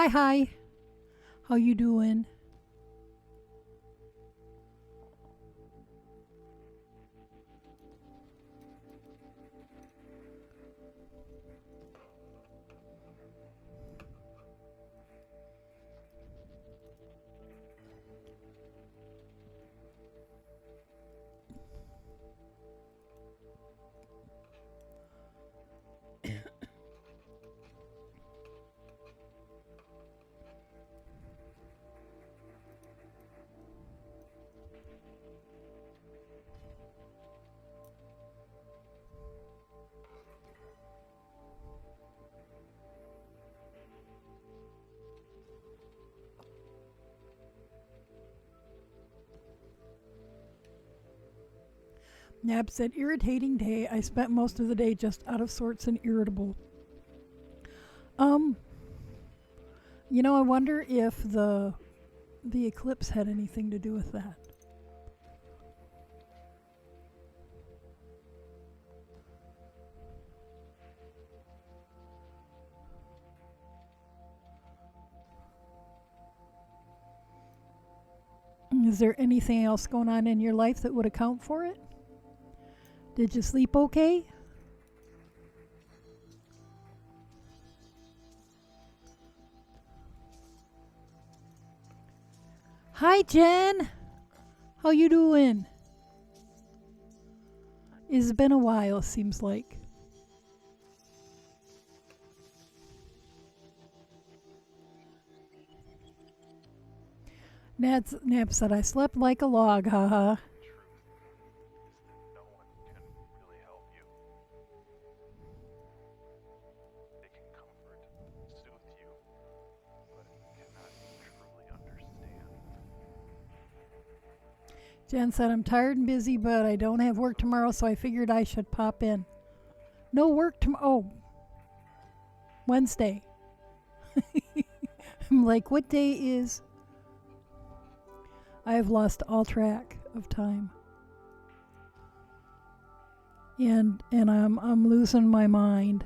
Hi. How you doing? Nab said, irritating day. I spent most of the day just out of sorts and irritable. Um, I wonder if the eclipse had anything to do with that. Is there anything else going on in your life that would account for it? Did you sleep okay? Hi, Jen. How you doing? It's been a while, seems like. Nab said, I slept like a log, haha. Jen said, I'm tired and busy, but I don't have work tomorrow, so I figured I should pop in. No work tomorrow. Oh, Wednesday. I'm like, what day is? I have lost all track of time. And I'm losing my mind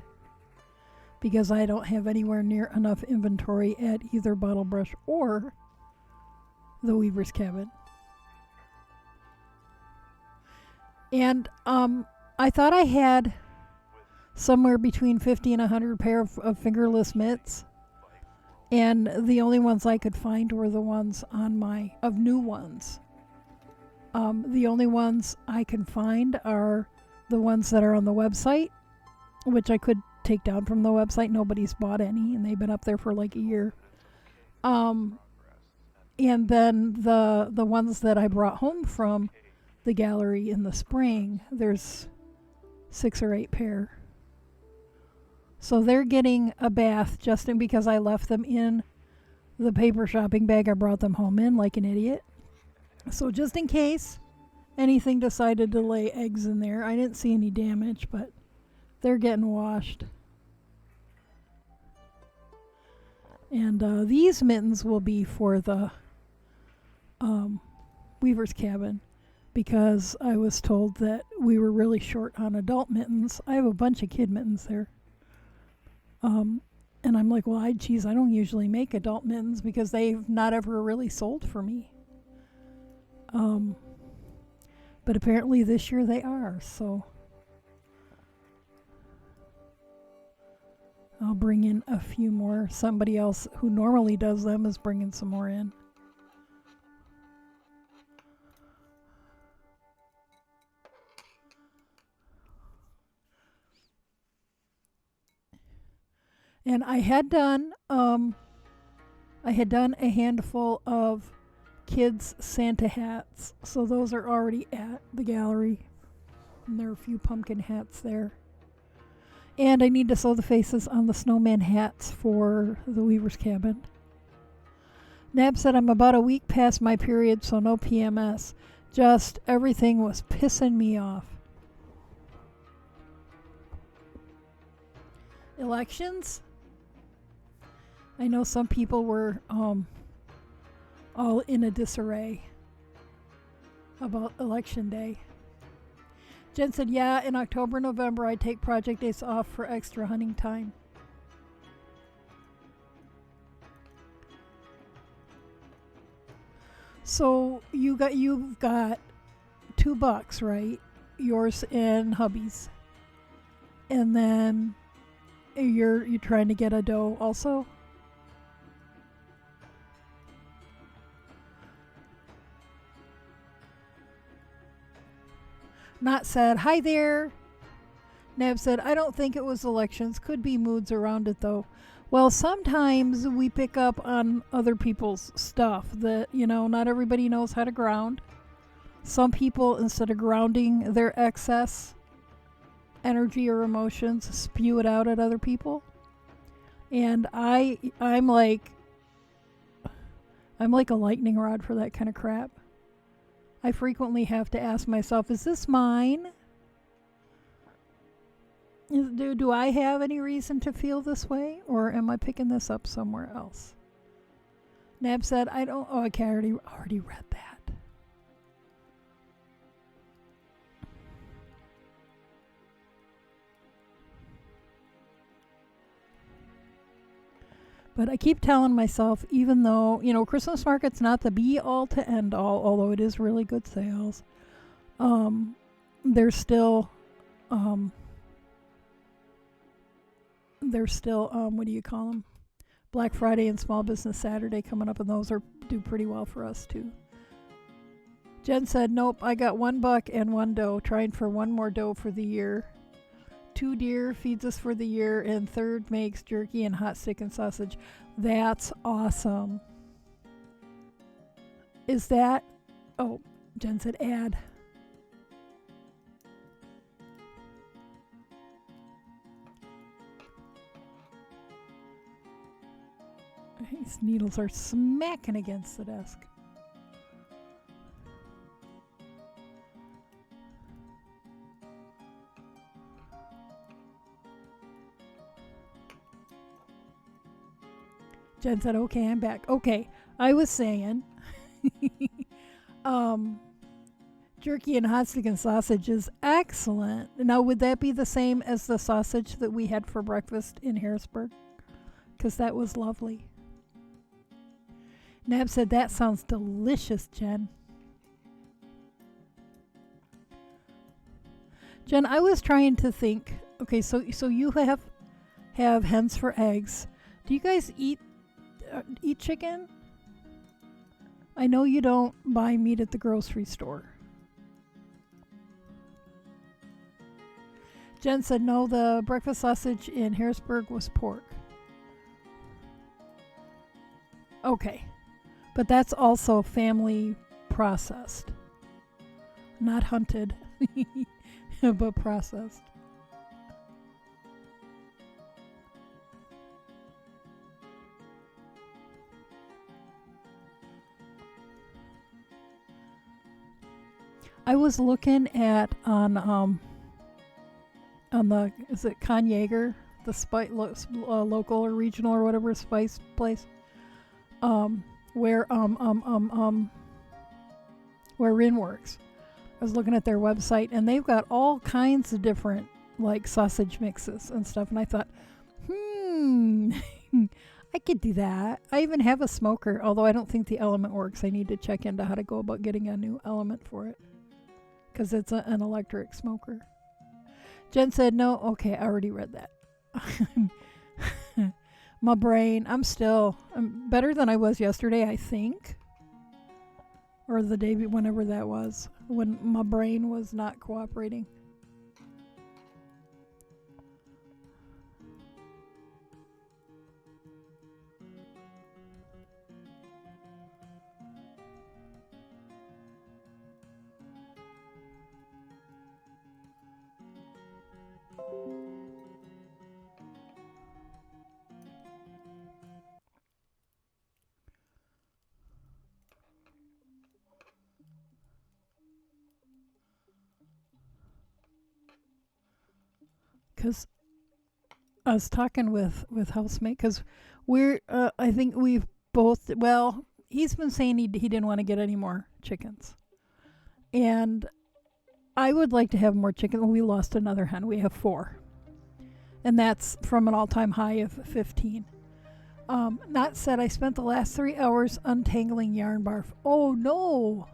because I don't have anywhere near enough inventory at either Bottle Brush or the Weaver's Cabin. And I thought I had somewhere between 50 and 100 pair of fingerless mitts. And the only ones I could find were the ones of new ones. The only ones I can find are the ones that are on the website, which I could take down from the website. Nobody's bought any, and they've been up there for like a year. And then the ones that I brought home from the gallery in the spring, there's 6 or 8 pair. So they're getting a bath just because I left them in the paper shopping bag I brought them home in like an idiot. So just in case anything decided to lay eggs in there, I didn't see any damage, but they're getting washed. And these mittens will be for the Weaver's Cabin, because I was told that we were really short on adult mittens. I have a bunch of kid mittens there. And I'm like, well, I don't usually make adult mittens because they've not ever really sold for me. But apparently this year they are, so I'll bring in a few more. Somebody else who normally does them is bringing some more in. And I had done a handful of kids' Santa hats, so those are already at the gallery. And there are a few pumpkin hats there. And I need to sew the faces on the snowman hats for the Weaver's Cabin. Nab said, I'm about a week past my period, so no PMS. Just everything was pissing me off. Elections? I know some people were all in a disarray about election day. Jen said, yeah, in October, November, I take project days off for extra hunting time. So you've got $2, right? Yours and hubby's, and then you're trying to get a doe also. Not said, hi there. Nab said, I don't think it was elections. Could be moods around it, though. Well, sometimes we pick up on other people's stuff that, not everybody knows how to ground. Some people, instead of grounding their excess energy or emotions, spew it out at other people. And I'm like a lightning rod for that kind of crap. I frequently have to ask myself, is this mine? Do I have any reason to feel this way, or am I picking this up somewhere else? Nab said, I don't... Oh, okay, I already read that. But I keep telling myself, even though, Christmas market's not the be-all to end-all, although it is really good sales, there's still, what do you call them? Black Friday and Small Business Saturday coming up, and those do pretty well for us, too. Jen said, nope, I got $1 and 1 doe, trying for 1 more doe for the year. 2 deer feeds us for the year, and 3rd makes jerky and hot steak and sausage. That's awesome. Is that... Oh, Jen said add. These needles are smacking against the desk. Jen said, okay, I'm back. Okay, I was saying, jerky and hot stick and sausage is excellent. Now, would that be the same as the sausage that we had for breakfast in Harrisburg? Because that was lovely. Nab said, that sounds delicious, Jen. Jen, I was trying to think, okay, so you have hens for eggs. Do you guys eat chicken? I know you don't buy meat at the grocery store. Jen said, no, the breakfast sausage in Harrisburg was pork. Okay, but that's also family processed. Not hunted, but processed. I was looking at on the, is it Con-Yaeger, the local or regional or whatever spice place, where Rin works. I was looking at their website, and they've got all kinds of different like sausage mixes and stuff, and I thought, I could do that. I even have a smoker, although I don't think the Element works. I need to check into how to go about getting a new Element for it, because it's an electric smoker. Jen said, no, okay, I already read that. My brain, I'm better than I was yesterday, I think. Or the day, whenever that was, when my brain was not cooperating. Because I was talking with housemate, because I think we've both, well, he's been saying he didn't want to get any more chickens. And I would like to have more chicken. We lost another hen. We have 4. And that's from an all-time high of 15. Not said I spent the last 3 hours untangling yarn barf. Oh no!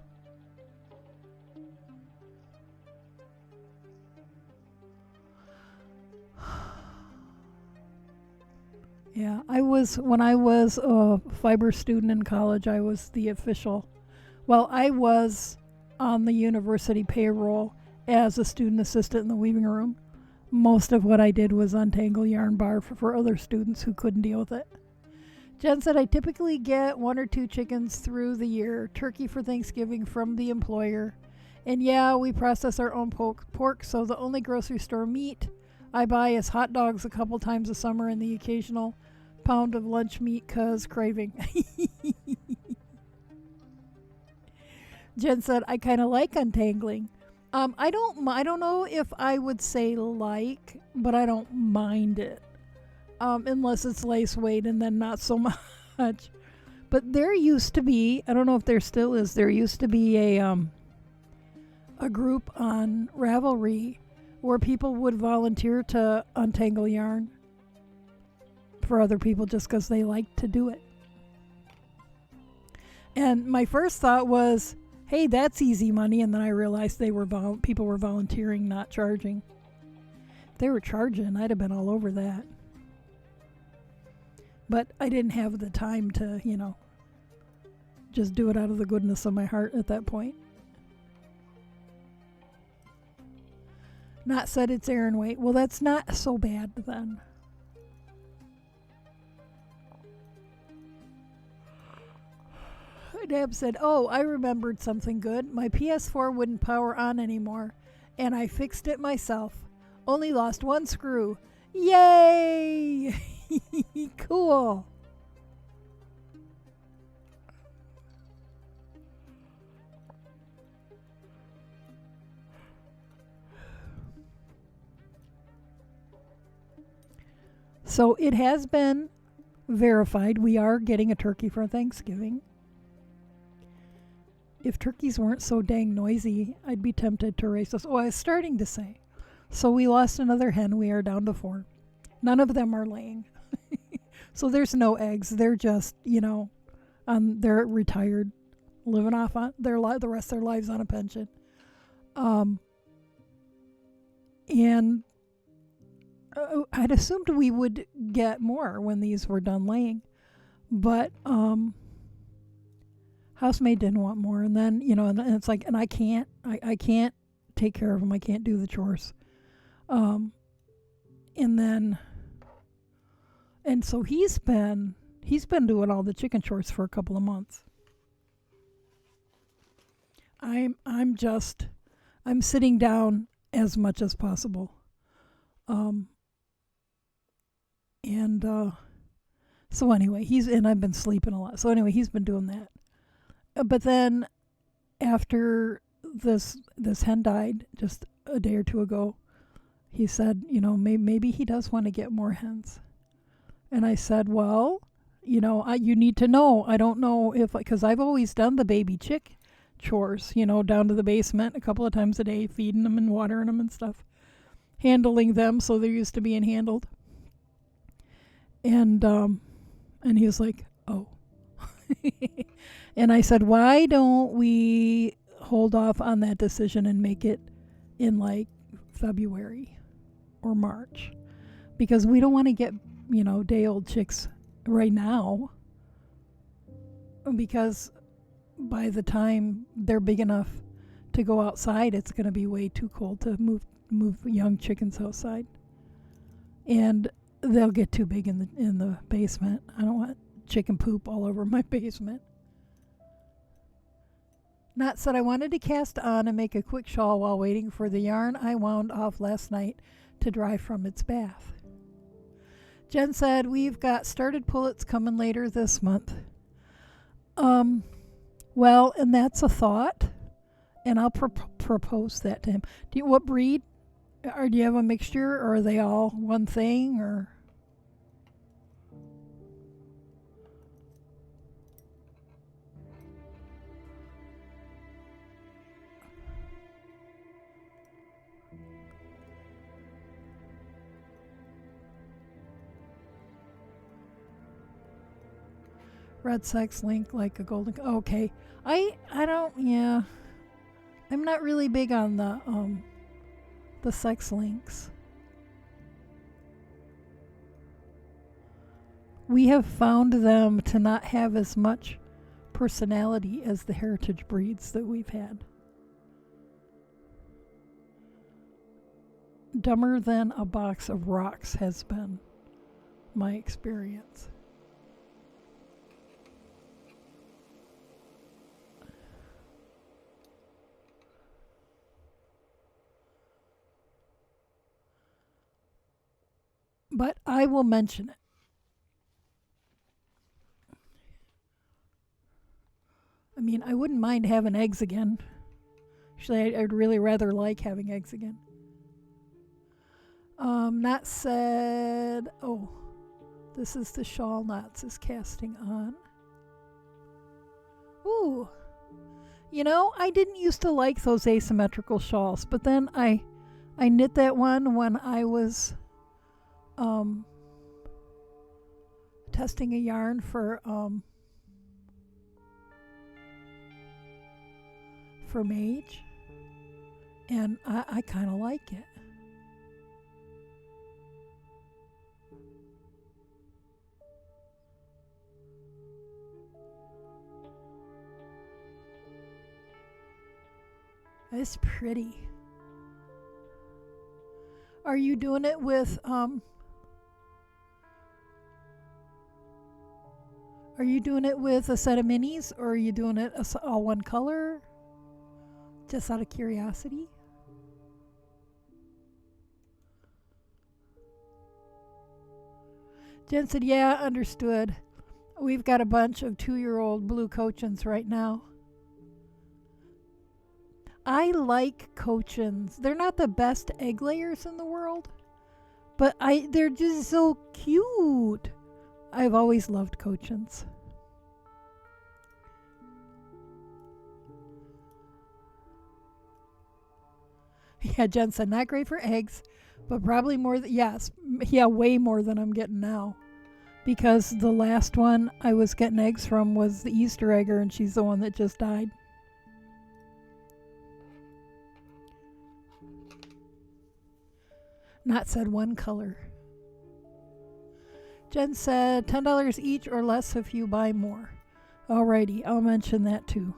Yeah, when I was a fiber student in college, I was the official. Well, I was on the university payroll as a student assistant in the weaving room. Most of what I did was untangle yarn barf for other students who couldn't deal with it. Jen said, I typically get 1 or 2 chickens through the year, turkey for Thanksgiving from the employer. And yeah, we process our own pork, so the only grocery store meat I buy is hot dogs a couple times a summer and the occasional pound of lunch meat 'cause craving. Jen said, I kind of like untangling. I don't know if I would say like, but I don't mind it. Unless it's lace weight and then not so much. But there used to be, I don't know if there still is, there used to be a group on Ravelry where people would volunteer to untangle yarn for other people just because they liked to do it. And my first thought was, hey, that's easy money, and then I realized people were volunteering, not charging. If they were charging, I'd have been all over that. But I didn't have the time to, just do it out of the goodness of my heart at that point. Not said it's Aaron weight. Well, that's not so bad then. Deb said, oh, I remembered something good. My PS4 wouldn't power on anymore, and I fixed it myself. Only lost 1 screw. Yay! Cool. So it has been verified. We are getting a turkey for Thanksgiving. If turkeys weren't so dang noisy, I'd be tempted to race us. Oh, I was starting to say. So we lost another hen. We are down to 4. None of them are laying. So there's no eggs. They're just, they're retired, living off on the rest of their lives on a pension. And I'd assumed we would get more when these were done laying. But housemaid didn't want more, and then and it's like, and I can't take care of them. I can't do the chores, and so he's been doing all the chicken chores for a couple of months. I'm sitting down as much as possible, so anyway, I've been sleeping a lot. So anyway, he's been doing that. But then after this hen died just a day or 2 ago, he said, maybe he does want to get more hens. And I said, well, you need to know. I don't know because I've always done the baby chick chores, down to the basement a couple of times a day, feeding them and watering them and stuff, handling them so they're used to being handled. And he was like, oh. And I said, why don't we hold off on that decision and make it in like February or March? Because we don't want to get, day-old chicks right now. Because by the time they're big enough to go outside, it's going to be way too cold to move young chickens outside. And they'll get too big in the basement. I don't want chicken poop all over my basement. Not said I wanted to cast on and make a quick shawl while waiting for the yarn I wound off last night to dry from its bath. Jen said, we've got started pullets coming later this month. Well, and that's a thought, and I'll propose that to him. What breed? Or do you have a mixture, or are they all one thing, or? Red sex link like a golden. Okay, I don't. Yeah, I'm not really big on the sex links. We have found them to not have as much personality as the heritage breeds that we've had. Dumber than a box of rocks has been my experience. But I will mention it. I mean, I wouldn't mind having eggs again. Actually, I'd really rather like having eggs again. Not said. Oh, this is the shawl Knots is casting on. Ooh. You know, I didn't used to like those asymmetrical shawls, but then I knit that one when I was testing a yarn for Mage, and I kind of like it. It's pretty. Are you doing it with Are you doing it with a set of minis, or are you doing it all one color? Just out of curiosity. Jen said, yeah, understood. We've got a bunch of 2-year-old blue cochins right now. I like cochins. They're not the best egg layers in the world, but they're just so cute. I've always loved cochins. Yeah, Jen said, not great for eggs, but probably more. Way more than I'm getting now. Because the last one I was getting eggs from was the Easter egger, and she's the one that just died. Not said one color. Jen said $10 each or less if you buy more. Alrighty, I'll mention that too.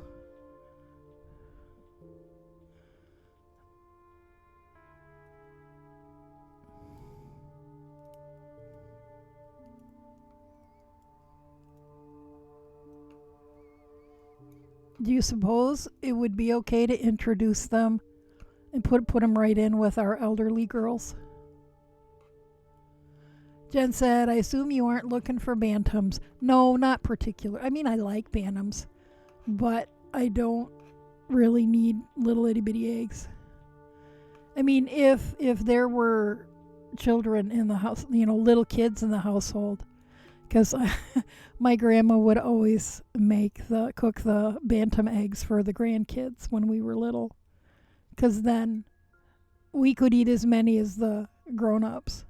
Do you suppose it would be okay to introduce them and put them right in with our elderly girls? Jen said, I assume you aren't looking for bantams. No, not particular. I mean, I like bantams, but I don't really need little itty bitty eggs. I mean, if there were children in the house, little kids in the household, because my grandma would always cook the bantam eggs for the grandkids when we were little, because then we could eat as many as the grown-ups.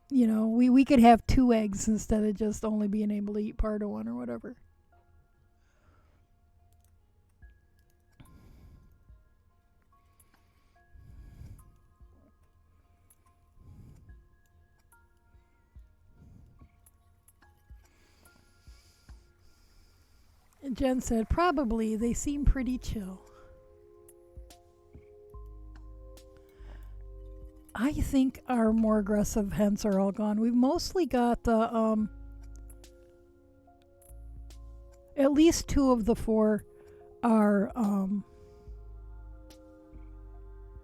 We could have 2 eggs instead of just only being able to eat part of one or whatever. And Jen said, probably. They seem pretty chill. I think our more aggressive hens are all gone. We've mostly got the at least 2 of the 4 are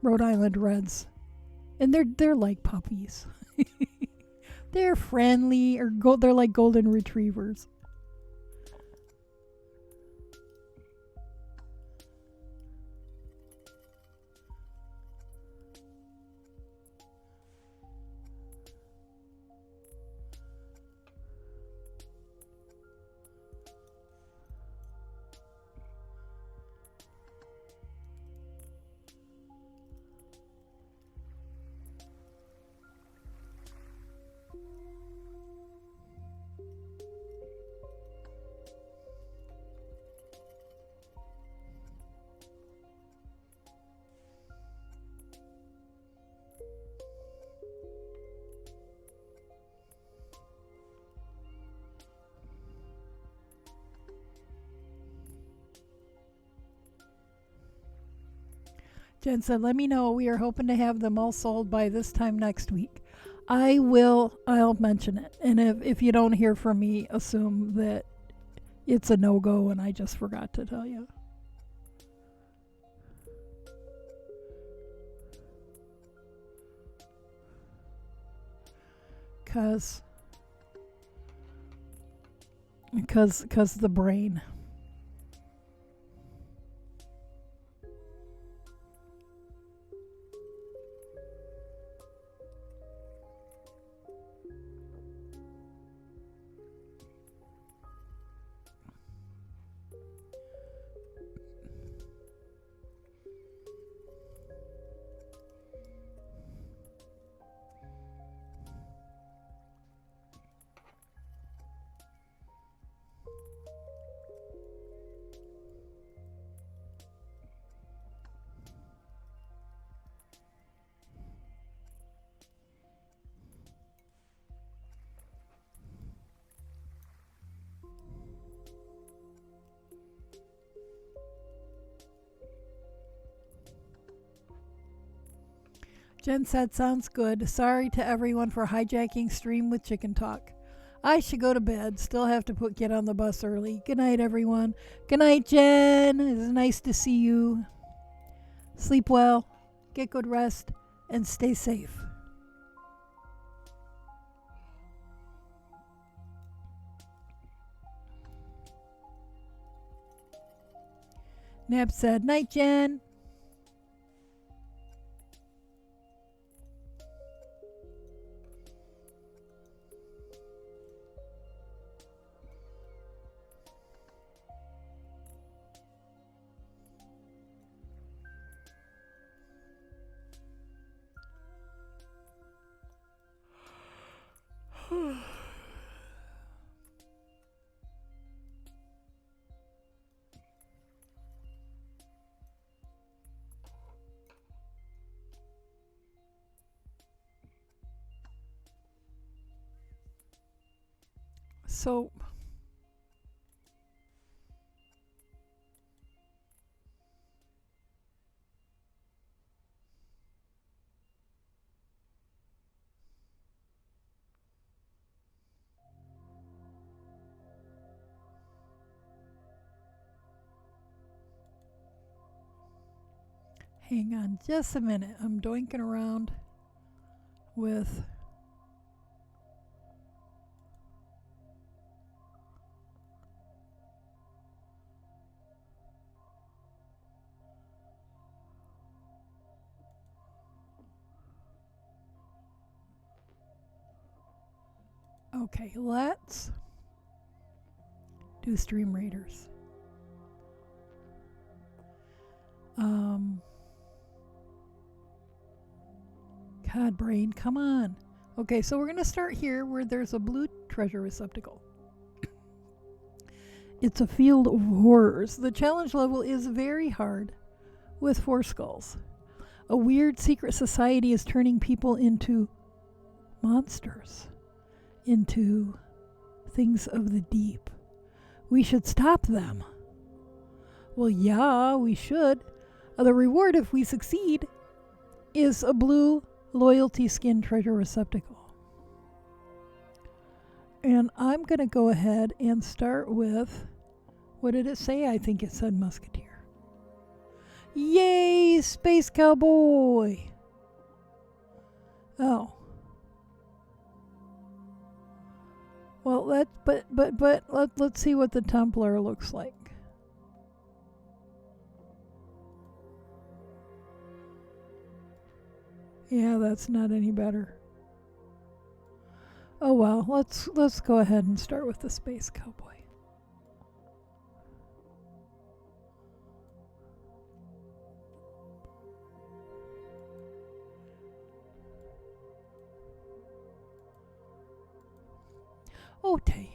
Rhode Island Reds, and they're like puppies. They're friendly, or they're like golden retrievers. Jen said, let me know. We are hoping to have them all sold by this time next week. I'll mention it. And if you don't hear from me, assume that it's a no-go and I just forgot to tell you. Because the brain. Jen said, sounds good. Sorry to everyone for hijacking stream with chicken talk. I should go to bed. Still have to get on the bus early. Good night, everyone. Good night, Jen. It's nice to see you. Sleep well, get good rest, and stay safe. Neb said, night, Jen. So, hang on just a minute. I'm doinking around with okay, let's do Stream Raiders. God, brain, come on. Okay, so we're going to start here where there's a blue treasure receptacle. It's a field of horrors. The challenge level is very hard with 4 skulls. A weird secret society is turning people into monsters, into things of the deep. We should stop them. Well, yeah, we should. The reward if we succeed is a blue loyalty skin treasure receptacle. And I'm going to go ahead and start with, what did it say? I think it said musketeer. Yay, space cowboy. Oh. Well, let's see what the Templar looks like. Yeah, that's not any better. Oh well, let's go ahead and start with the space cowboy. Okay.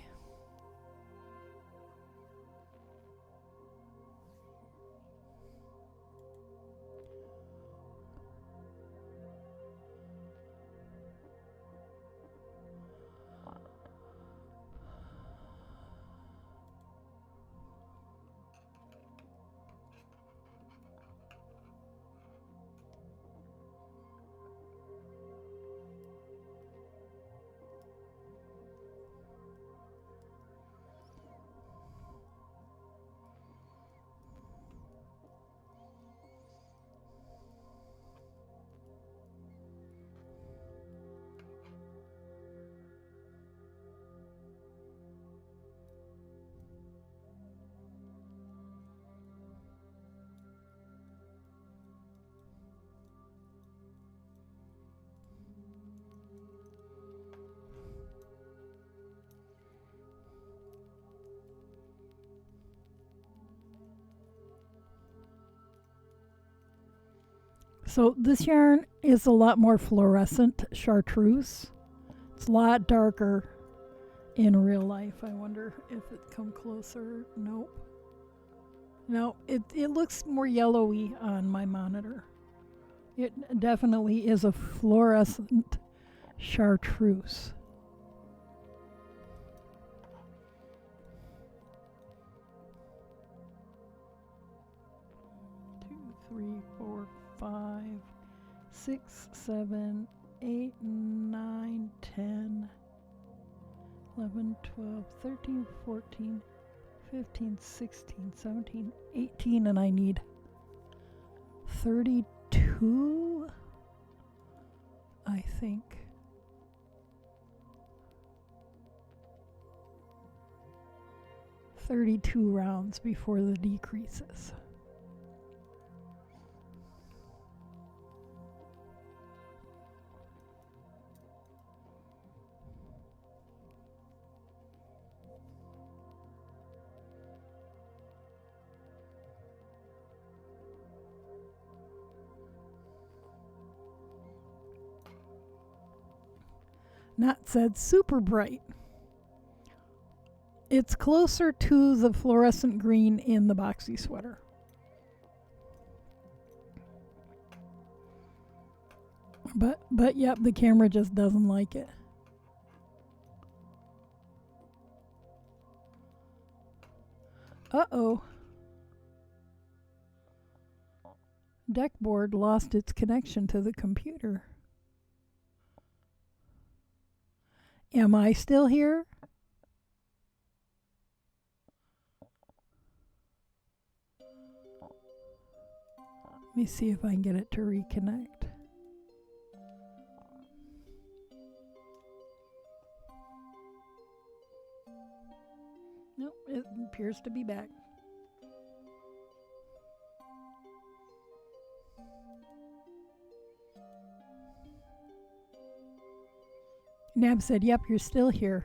So this yarn is a lot more fluorescent chartreuse. It's a lot darker in real life. I wonder if it come closer. Nope. No, it looks more yellowy on my monitor. It definitely is a fluorescent chartreuse. Two, three, four, 5, 6, 7, 8, 9, 10, 11, 12, 13, 14, 15, 16, 17, 18, and I need 32, I think. $32 rounds before the decreases. Not said super bright. It's closer to the fluorescent green in the boxy sweater. But yep, the camera just doesn't like it. Uh-oh. Deck board lost its connection to the computer. Am I still here? Let me see if I can get it to reconnect. Nope, it appears to be back. Nab said, yep, you're still here.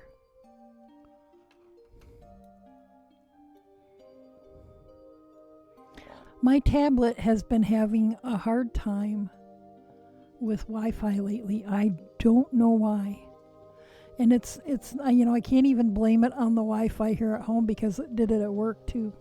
My tablet has been having a hard time with Wi-Fi lately. I don't know why. And it's I can't even blame it on the Wi-Fi here at home because it did it at work too.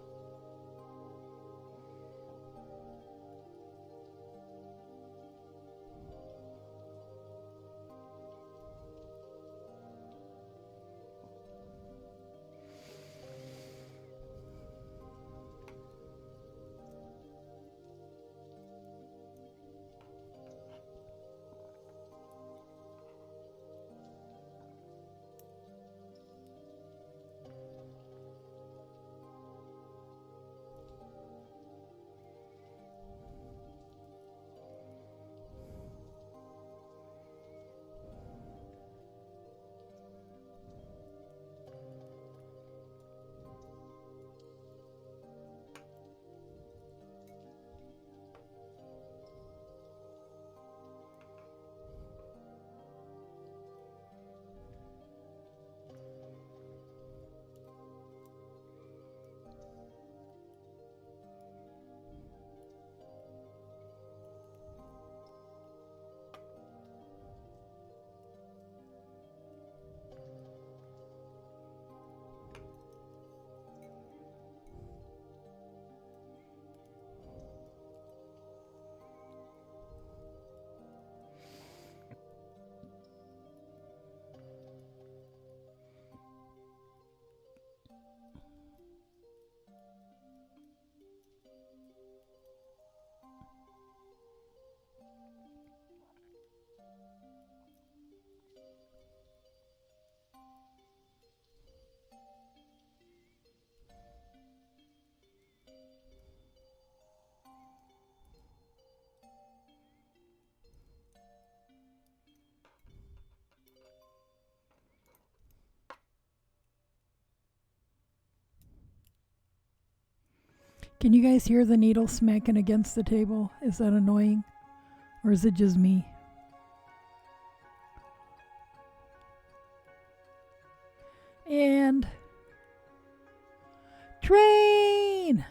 Can you guys hear the needle smacking against the table? Is that annoying? Or is it just me? And... train!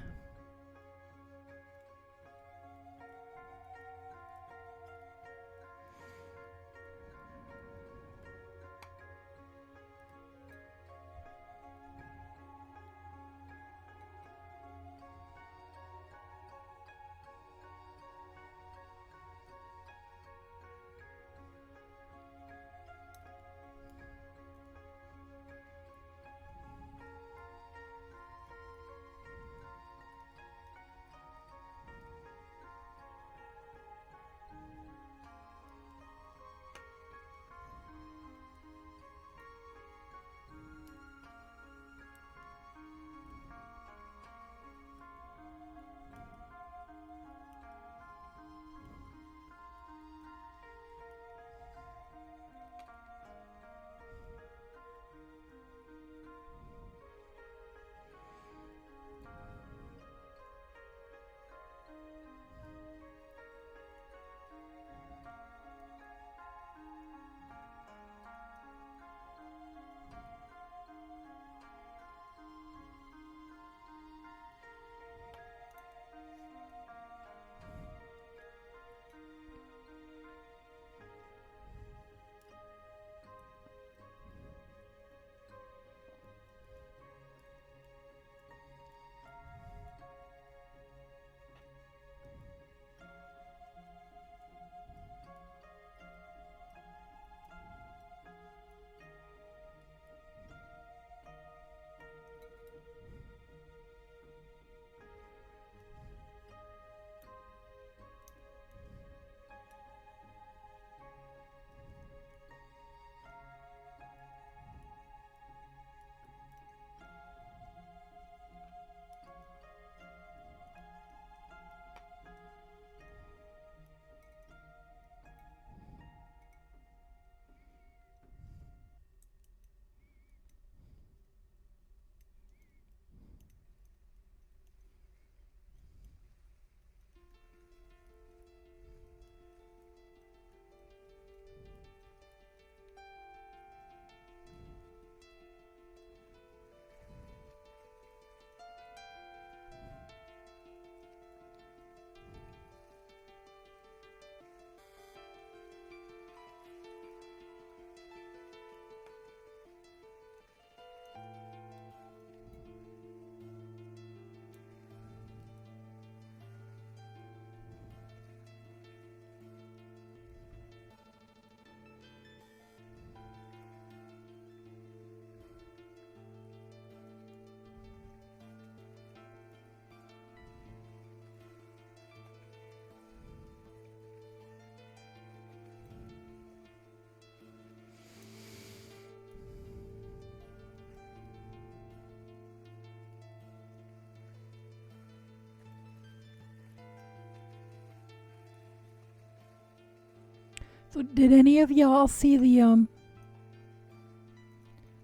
So did any of y'all see the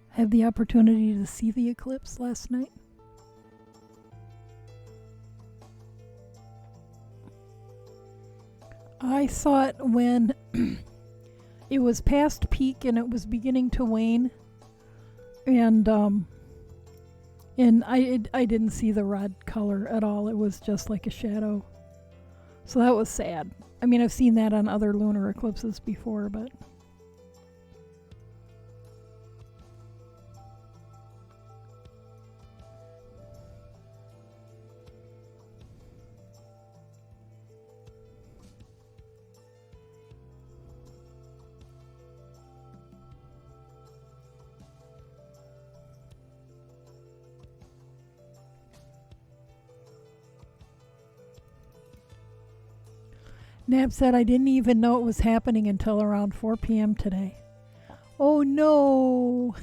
have the opportunity to see the eclipse last night? I saw it when it was past peak and it was beginning to wane, and I didn't see the red color at all. It was just like a shadow. So that was sad. I mean, I've seen that on other lunar eclipses before, but Nab said I didn't even know it was happening until around 4 p.m. today. Oh no!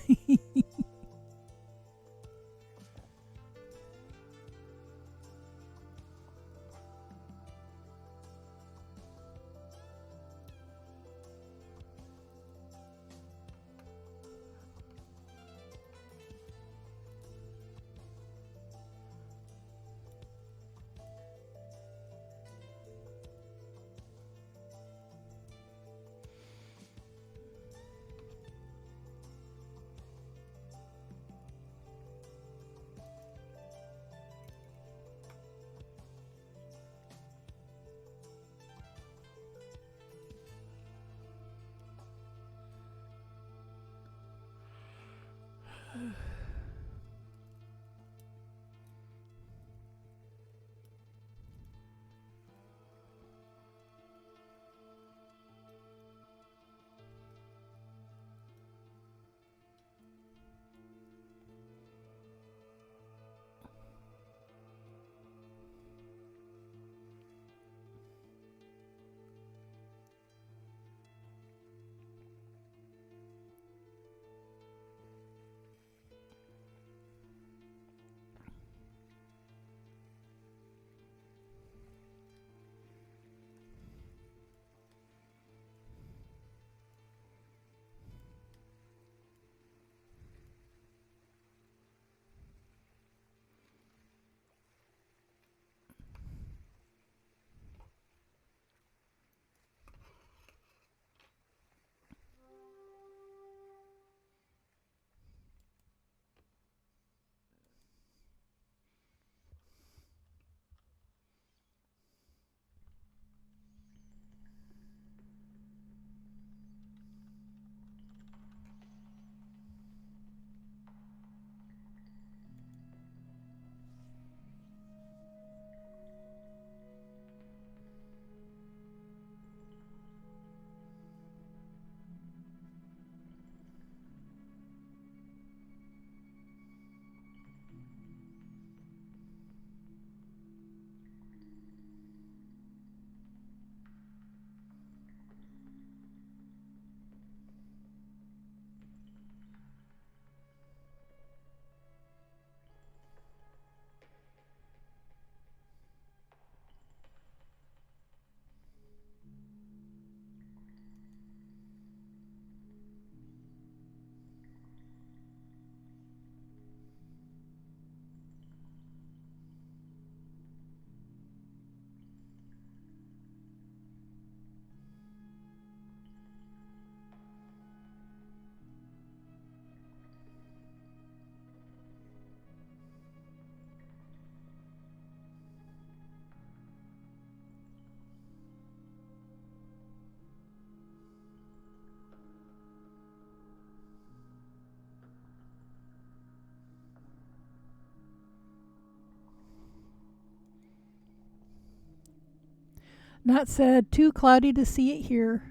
Not said too cloudy to see it here.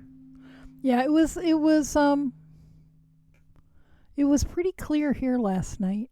Yeah, it was pretty clear here last night.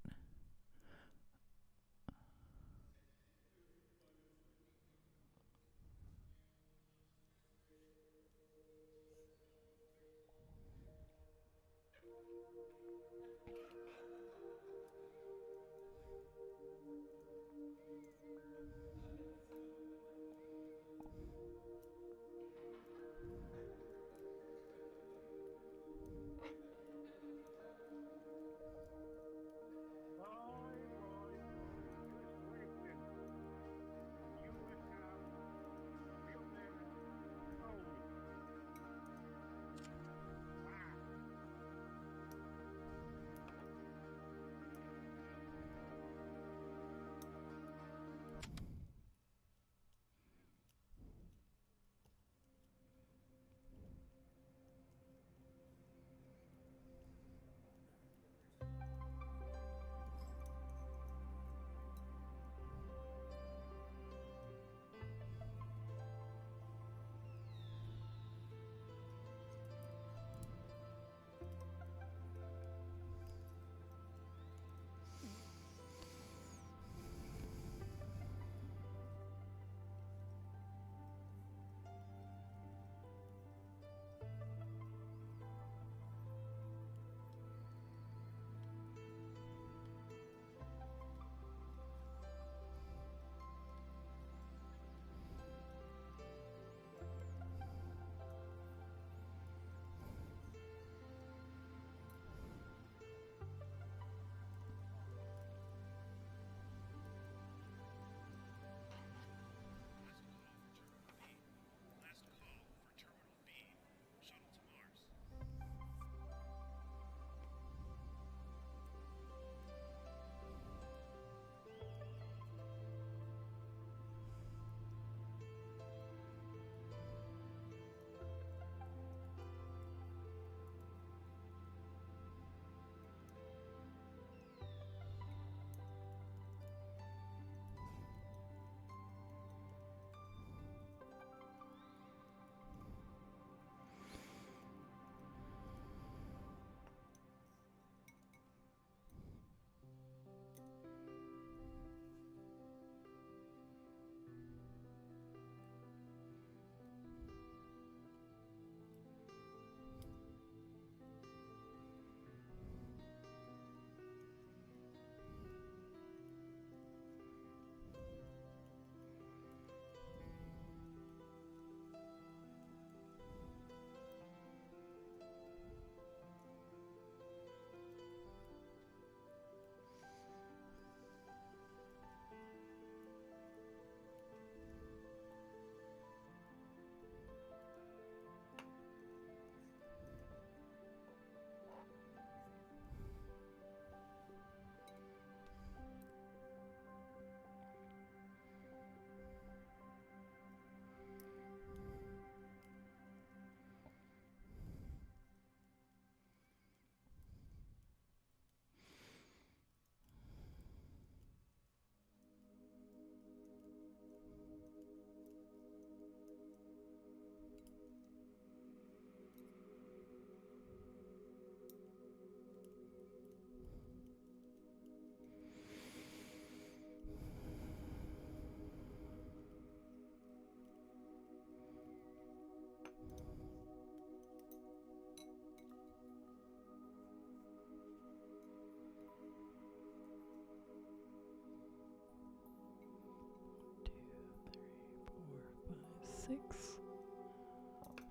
6. 7,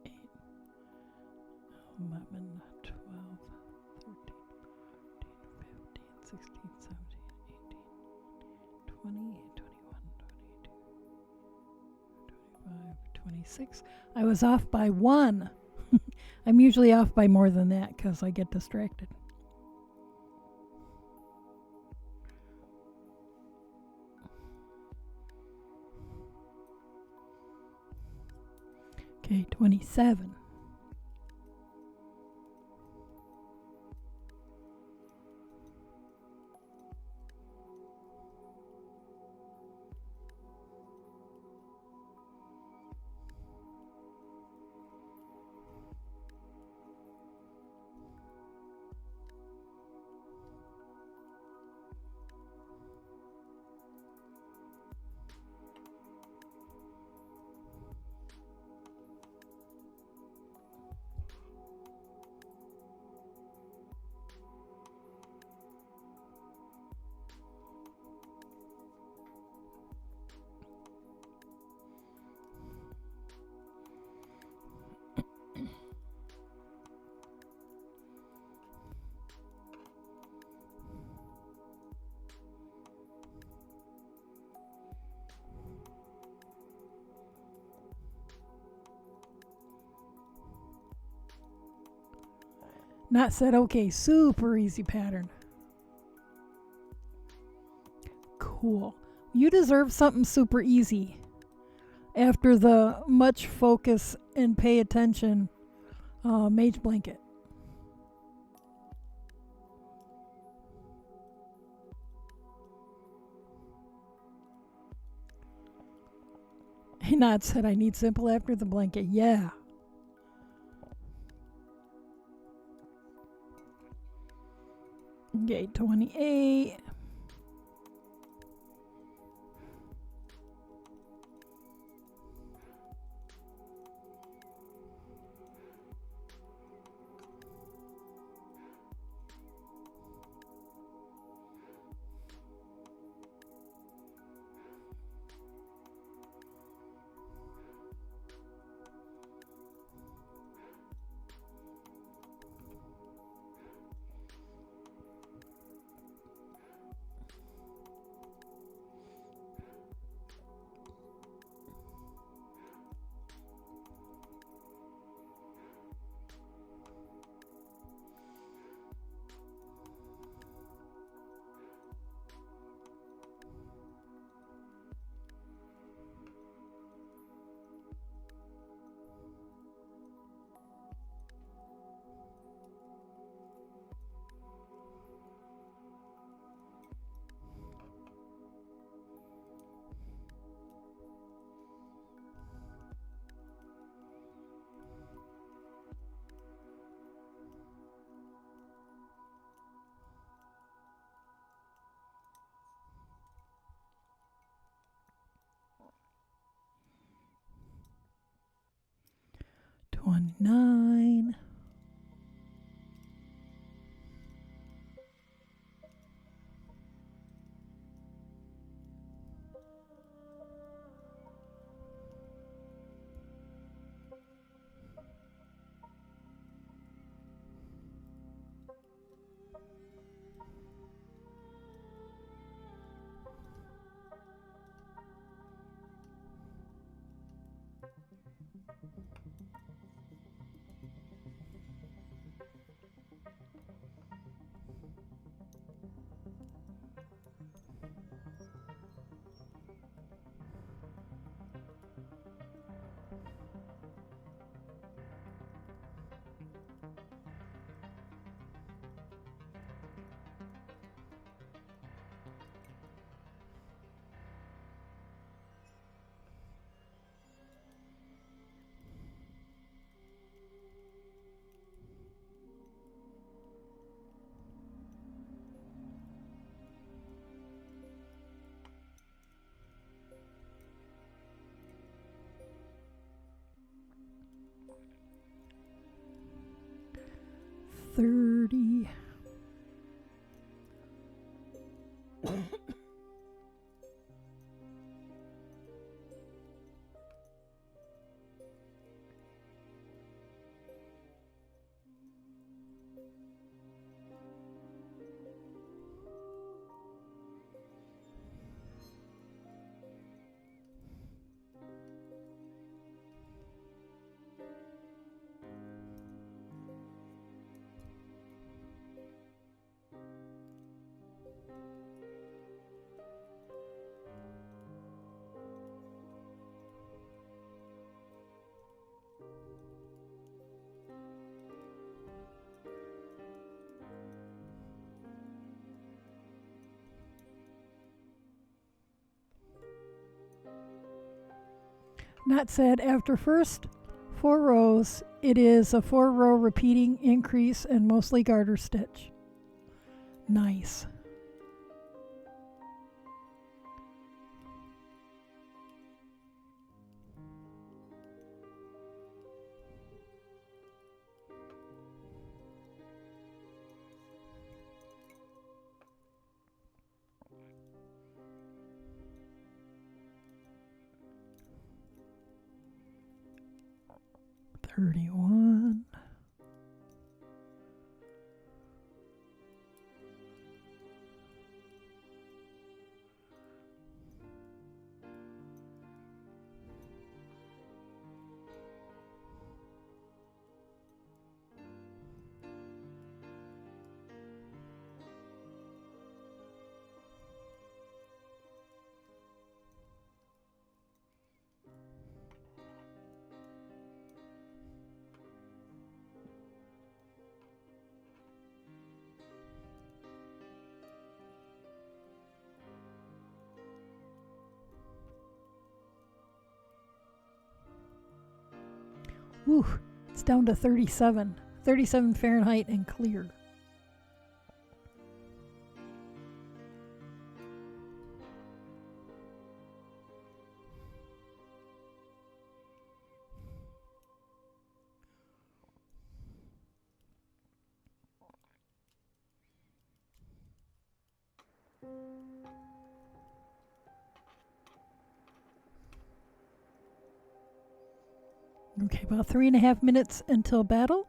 8, 11, 12, 13, 14, 15, 16, 17, 18, 20, 21, 22, 25, 26. I was off by 1. I'm usually off by more than that because I get distracted. Okay, 27. Not said, okay, super easy pattern. Cool. You deserve something super easy after the much focus and pay attention mage blanket. Not said I need simple after the blanket. Yeah. Okay, 28. Nine. $30. Not said after first 4 rows, it is a 4-row repeating increase and mostly garter stitch. Nice. $31. Whew, it's down to 37. 37 Fahrenheit and clear. Okay, about 3.5 minutes until battle.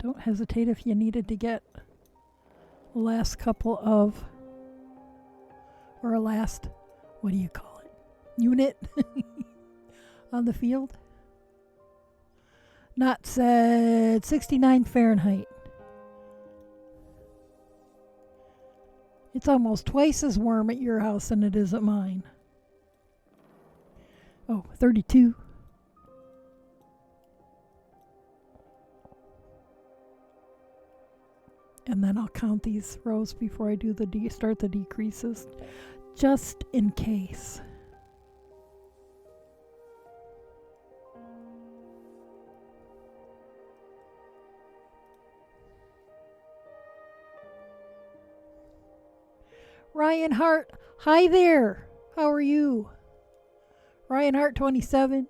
Don't hesitate if you needed to get last couple of, or a last, what do you call it, unit on the field. Not said 69 Fahrenheit. It's almost twice as warm at your house than it is at mine. Oh, 32. And then I'll count these rows before I do the start the decreases, just in case. Ryan Hart, hi there. How are you? Ryan Hart 27.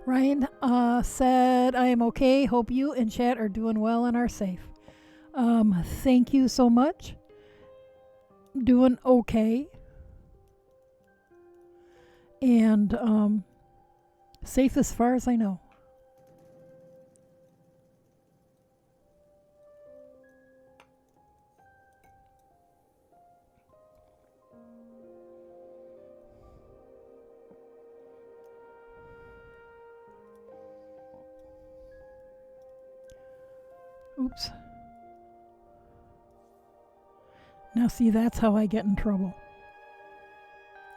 Ryan said, I am okay. Hope you and chat are doing well and are safe. Thank you so much. Doing okay. And safe as far as I know. Oops. Now see, that's how I get in trouble.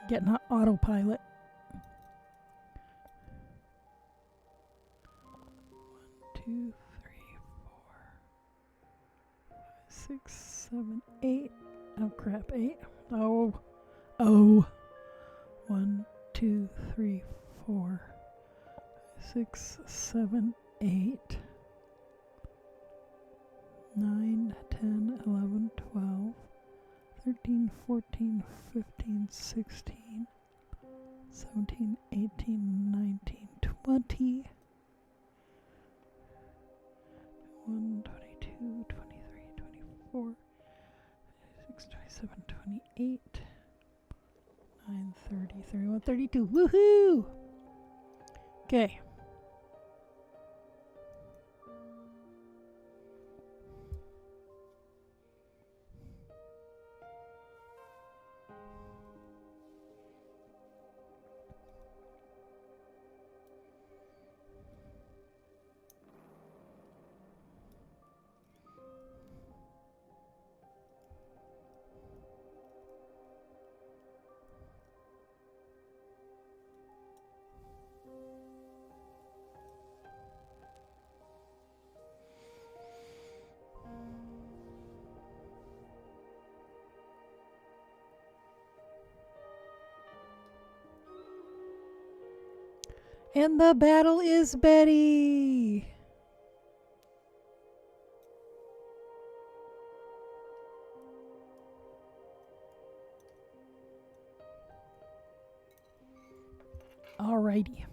Getting on autopilot. 1, 2, 3, 4, 5, 6, 7, 8. Oh crap, 8. Oh. 1, 2, 3, 4, 6, 7, 8. 9, 10, 11, 12, 13, 14, 15, 16, 17, 18, 19, 20, 21, 22, 23, 24, 26, 27, 28, 9, 30, 31, 32. Woohoo! Okay. And the battle is Betty. Alrighty.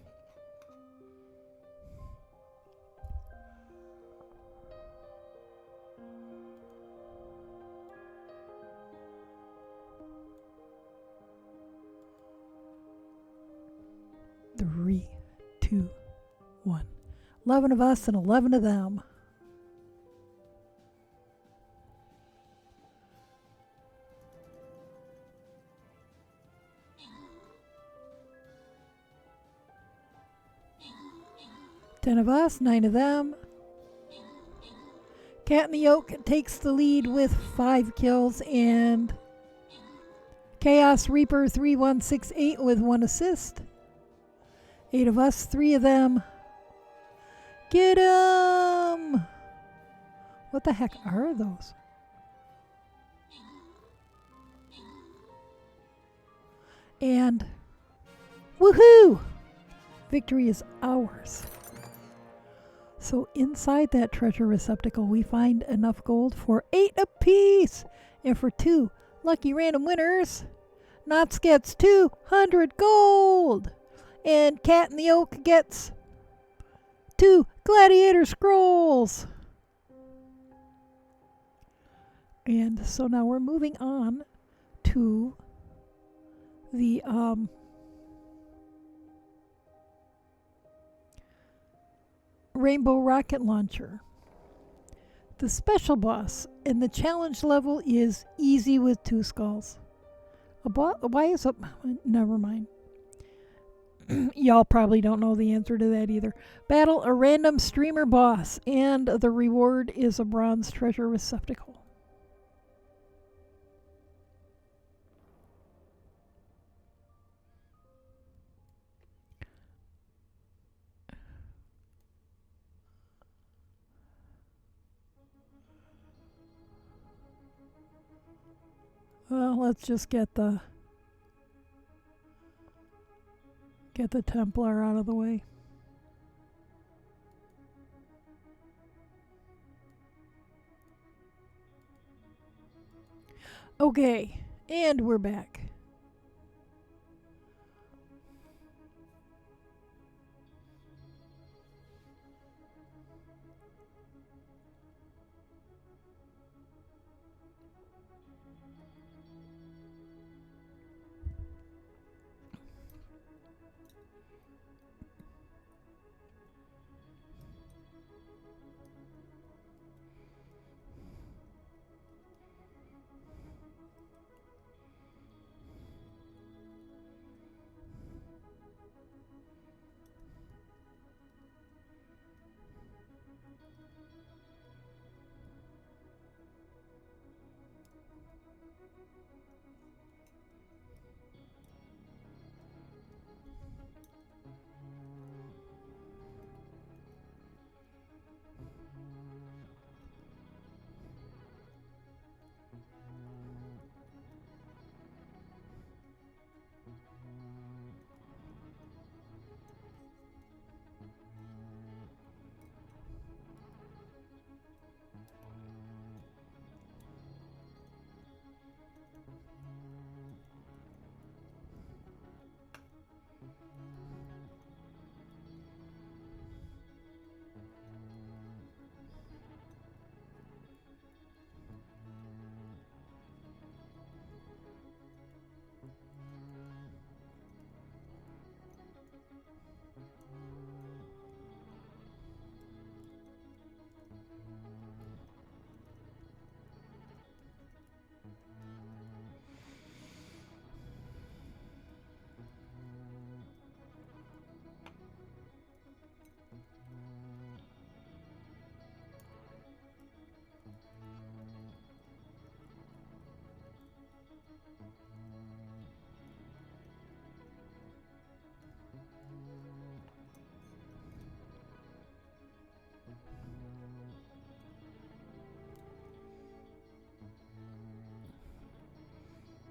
Three, 2, 1. 11 of us and 11 of them. Ten of us, 9 of them. Cat in the Oak takes the lead with 5 kills, and Chaos Reaper 3168 with 1 assist. 8 of us, 3 of them. Get 'em! What the heck are those? And woohoo! Victory is ours. So inside that treasure receptacle, we find enough gold for 8 apiece. And for 2 lucky random winners, Knots gets 200 gold. And Cat in the Oak gets 2 gladiator scrolls. And so now we're moving on to the Rainbow Rocket Launcher. The special boss in the challenge level is easy with 2 skulls. Why is it? Never mind. Y'all probably don't know the answer to that either. Battle a random streamer boss, and the reward is a bronze treasure receptacle. Well, let's just get the Templar out of the way. Okay, and we're back.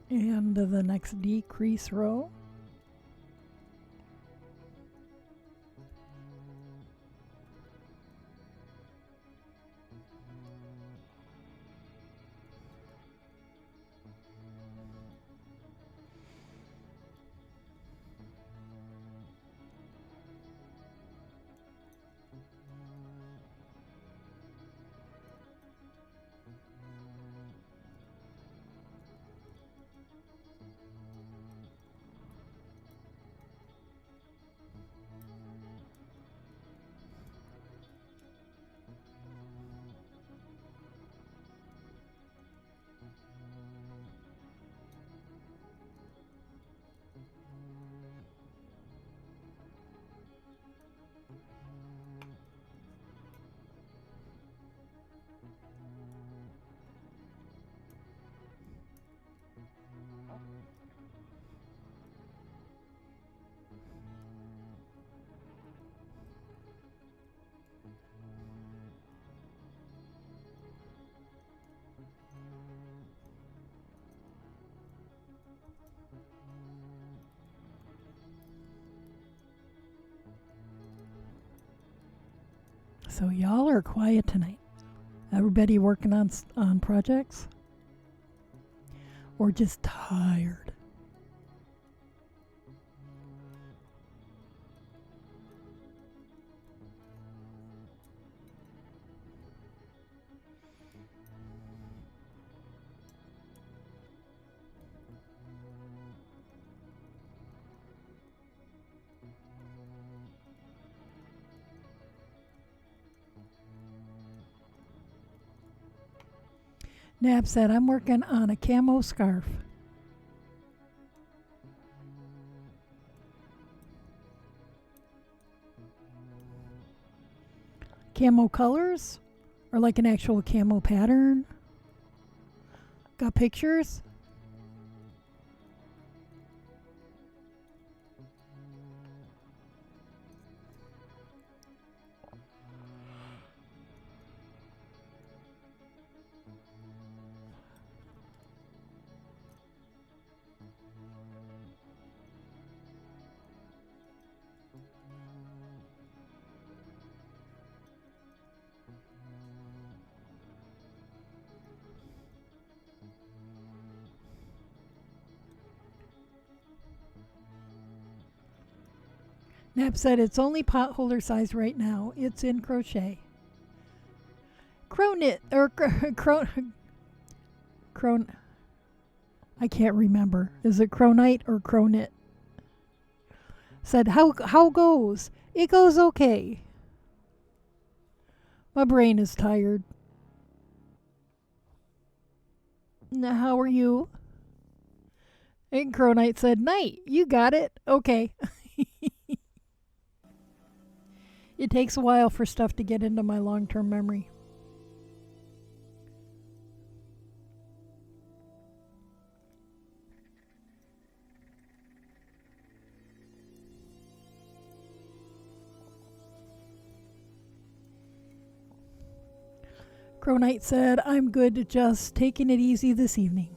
And the next decrease row. So y'all are quiet tonight. Everybody working on projects? Or just tired? Nab said, I'm working on a camo scarf. Camo colors? Or like an actual camo pattern? Got pictures? Nap said it's only pot holder size right now. It's in crochet. Cronit or cron. I can't remember. Is it cronite or cronit? Said how goes? It goes okay. My brain is tired. Now, how are you? And Cronite said, night. You got it. Okay. It takes a while for stuff to get into my long-term memory. Cronite said, I'm good, just taking it easy this evening.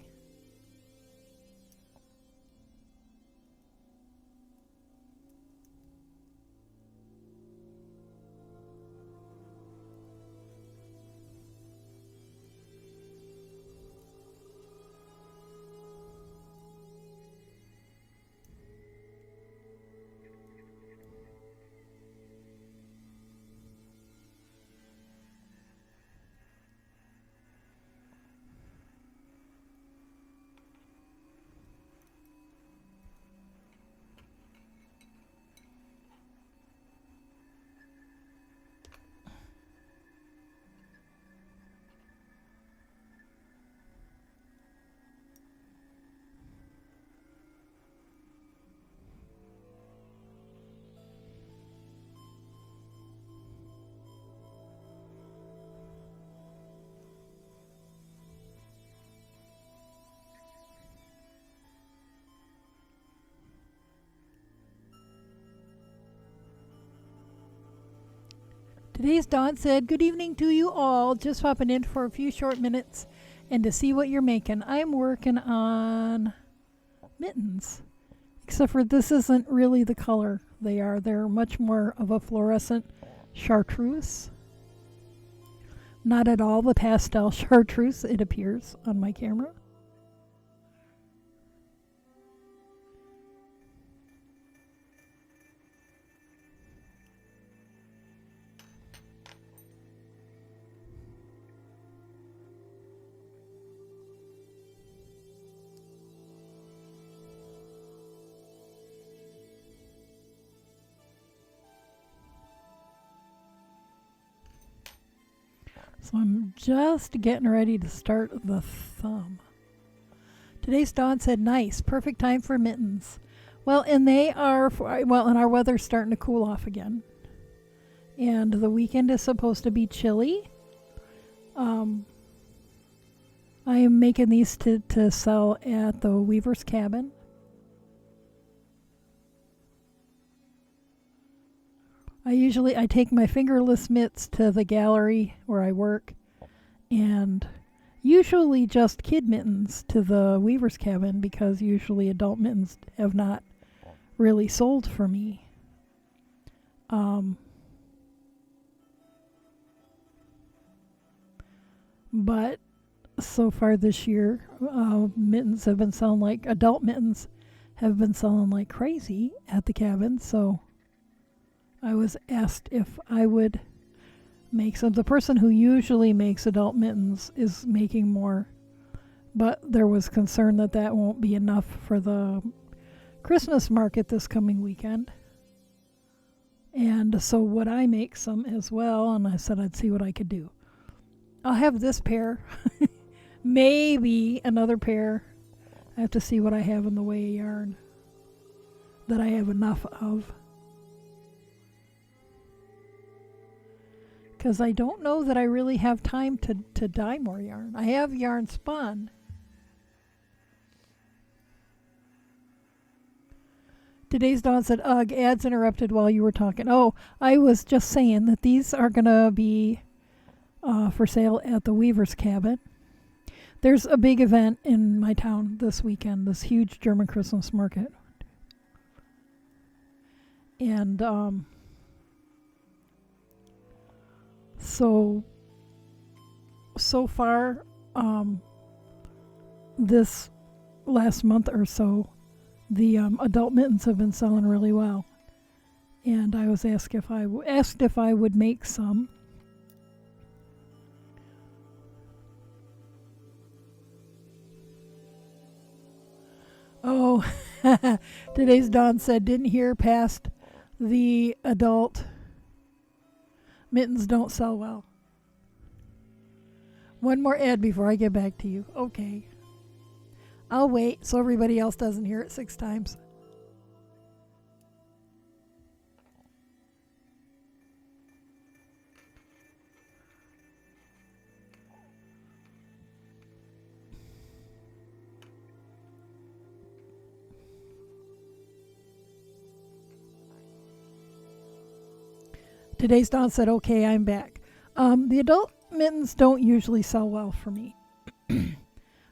Today's Dawn said, good evening to you all. Just popping in for a few short minutes and to see what you're making. I'm working on mittens. Except for this isn't really the color they are. They're much more of a fluorescent chartreuse. Not at all the pastel chartreuse it appears on my camera. So I'm just getting ready to start the thumb. Today's Dawn said, nice, perfect time for mittens. Well, and they are, and our weather's starting to cool off again. And the weekend is supposed to be chilly. I am making these to sell at the Weaver's Cabin. I take my fingerless mitts to the gallery where I work, and usually just kid mittens to the Weaver's Cabin because usually adult mittens have not really sold for me. But so far this year, mittens have been selling like adult mittens have been selling like crazy at the cabin. So I was asked if I would make some. The person who usually makes adult mittens is making more, but there was concern that that won't be enough for the Christmas market this coming weekend. And so would I make some as well? And I said I'd see what I could do. I'll have this pair, maybe another pair. I have to see what I have in the way of yarn that I have enough of. Because I don't know that I really have time to dye more yarn. I have yarn spun. Today's Dawn said, ugh, ads interrupted while you were talking. Oh, I was just saying that these are going to be for sale at the Weaver's Cabin. There's a big event in my town this weekend, this huge German Christmas market. And so far, this last month or so, the adult mittens have been selling really well, and I was asked if I would make some. Oh, today's Dawn said didn't hear past the adult mittens don't sell well. One more ad before I get back to you. Okay. I'll wait so everybody else doesn't hear it 6 times. Today's Dawn said, okay, I'm back. The adult mittens don't usually sell well for me.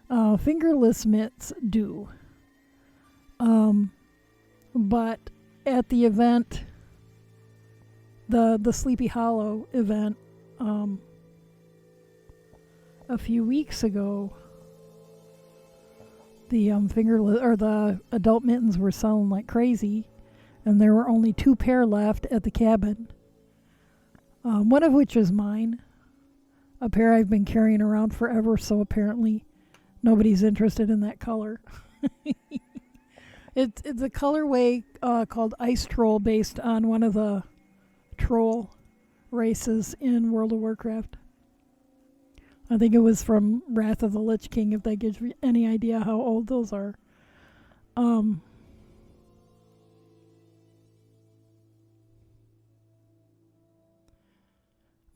Fingerless mitts do. But at the event, the Sleepy Hollow event, a few weeks ago, the fingerless or the adult mittens were selling like crazy, and there were only 2 pair left at the cabin. One of which is mine, a pair I've been carrying around forever, so apparently nobody's interested in that color. It's a colorway called Ice Troll, based on one of the troll races in World of Warcraft. I think it was from Wrath of the Lich King, if that gives you any idea how old those are.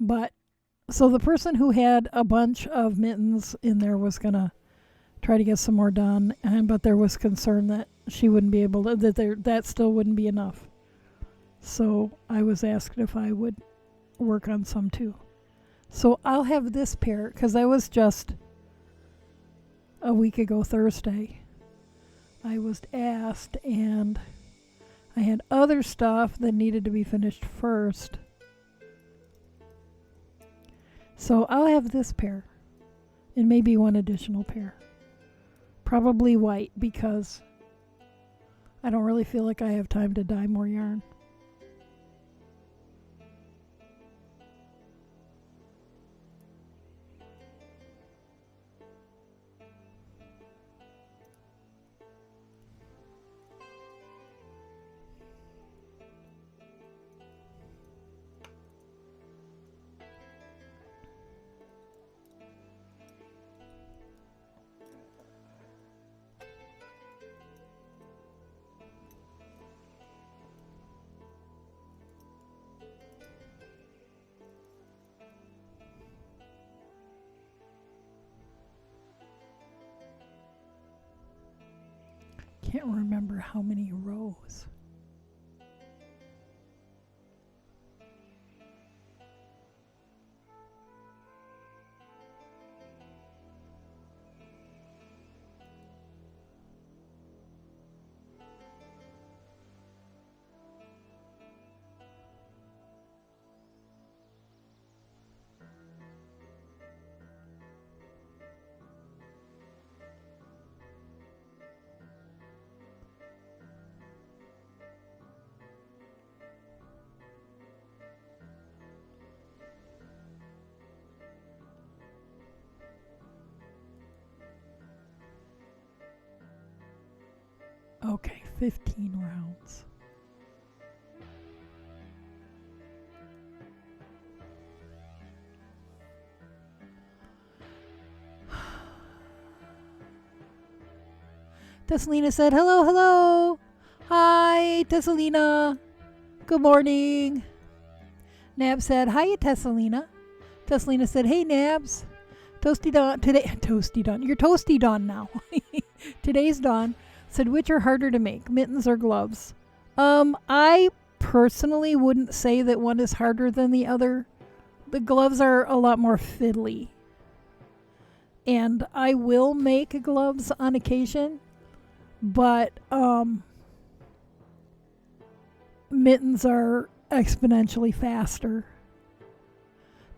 But so the person who had a bunch of mittens in there was going to try to get some more done, but there was concern that she wouldn't be able to, that still wouldn't be enough. So I was asked if I would work on some too. So I'll have this pair, because I was just a week ago Thursday. I was asked, and I had other stuff that needed to be finished first. So I'll have this pair, and maybe one additional pair. Probably white, because I don't really feel like I have time to dye more yarn. Can't remember how many rows. Okay, 15 rounds. Tessalina said, hello, hello. Hi, Tessalina. Good morning. Nab said, hiya, Tessalina. Tessalina said, hey, Nabs. Toasty Dawn, today, Toasty Dawn, you're Toasty Dawn now. Today's Dawn said, which are harder to make, mittens or gloves? I personally wouldn't say that one is harder than the other. The gloves are a lot more fiddly. And I will make gloves on occasion, but mittens are exponentially faster.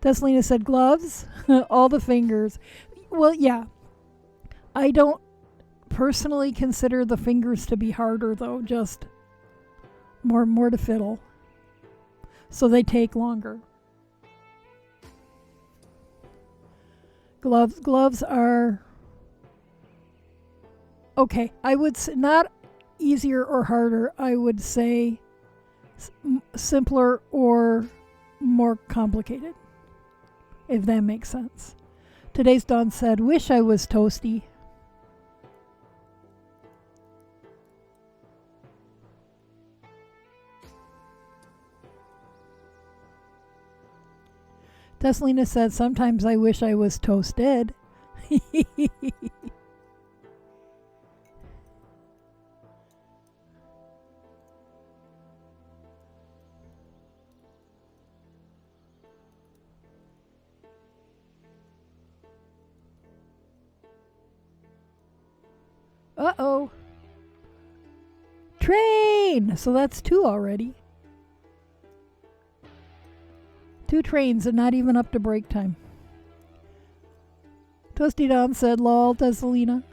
Desalina said gloves, all the fingers. Well, yeah. I don't personally consider the fingers to be harder, though, just more to fiddle. So they take longer. Gloves are okay. I would say not easier or harder. I would say simpler or more complicated, if that makes sense. Today's Dawn said, wish I was toasty. Desalina said, sometimes I wish I was toasted. Uh-oh. Train! So that's 2 already. 2 trains and not even up to break time. Toasty Dawn said, lol, Desalina.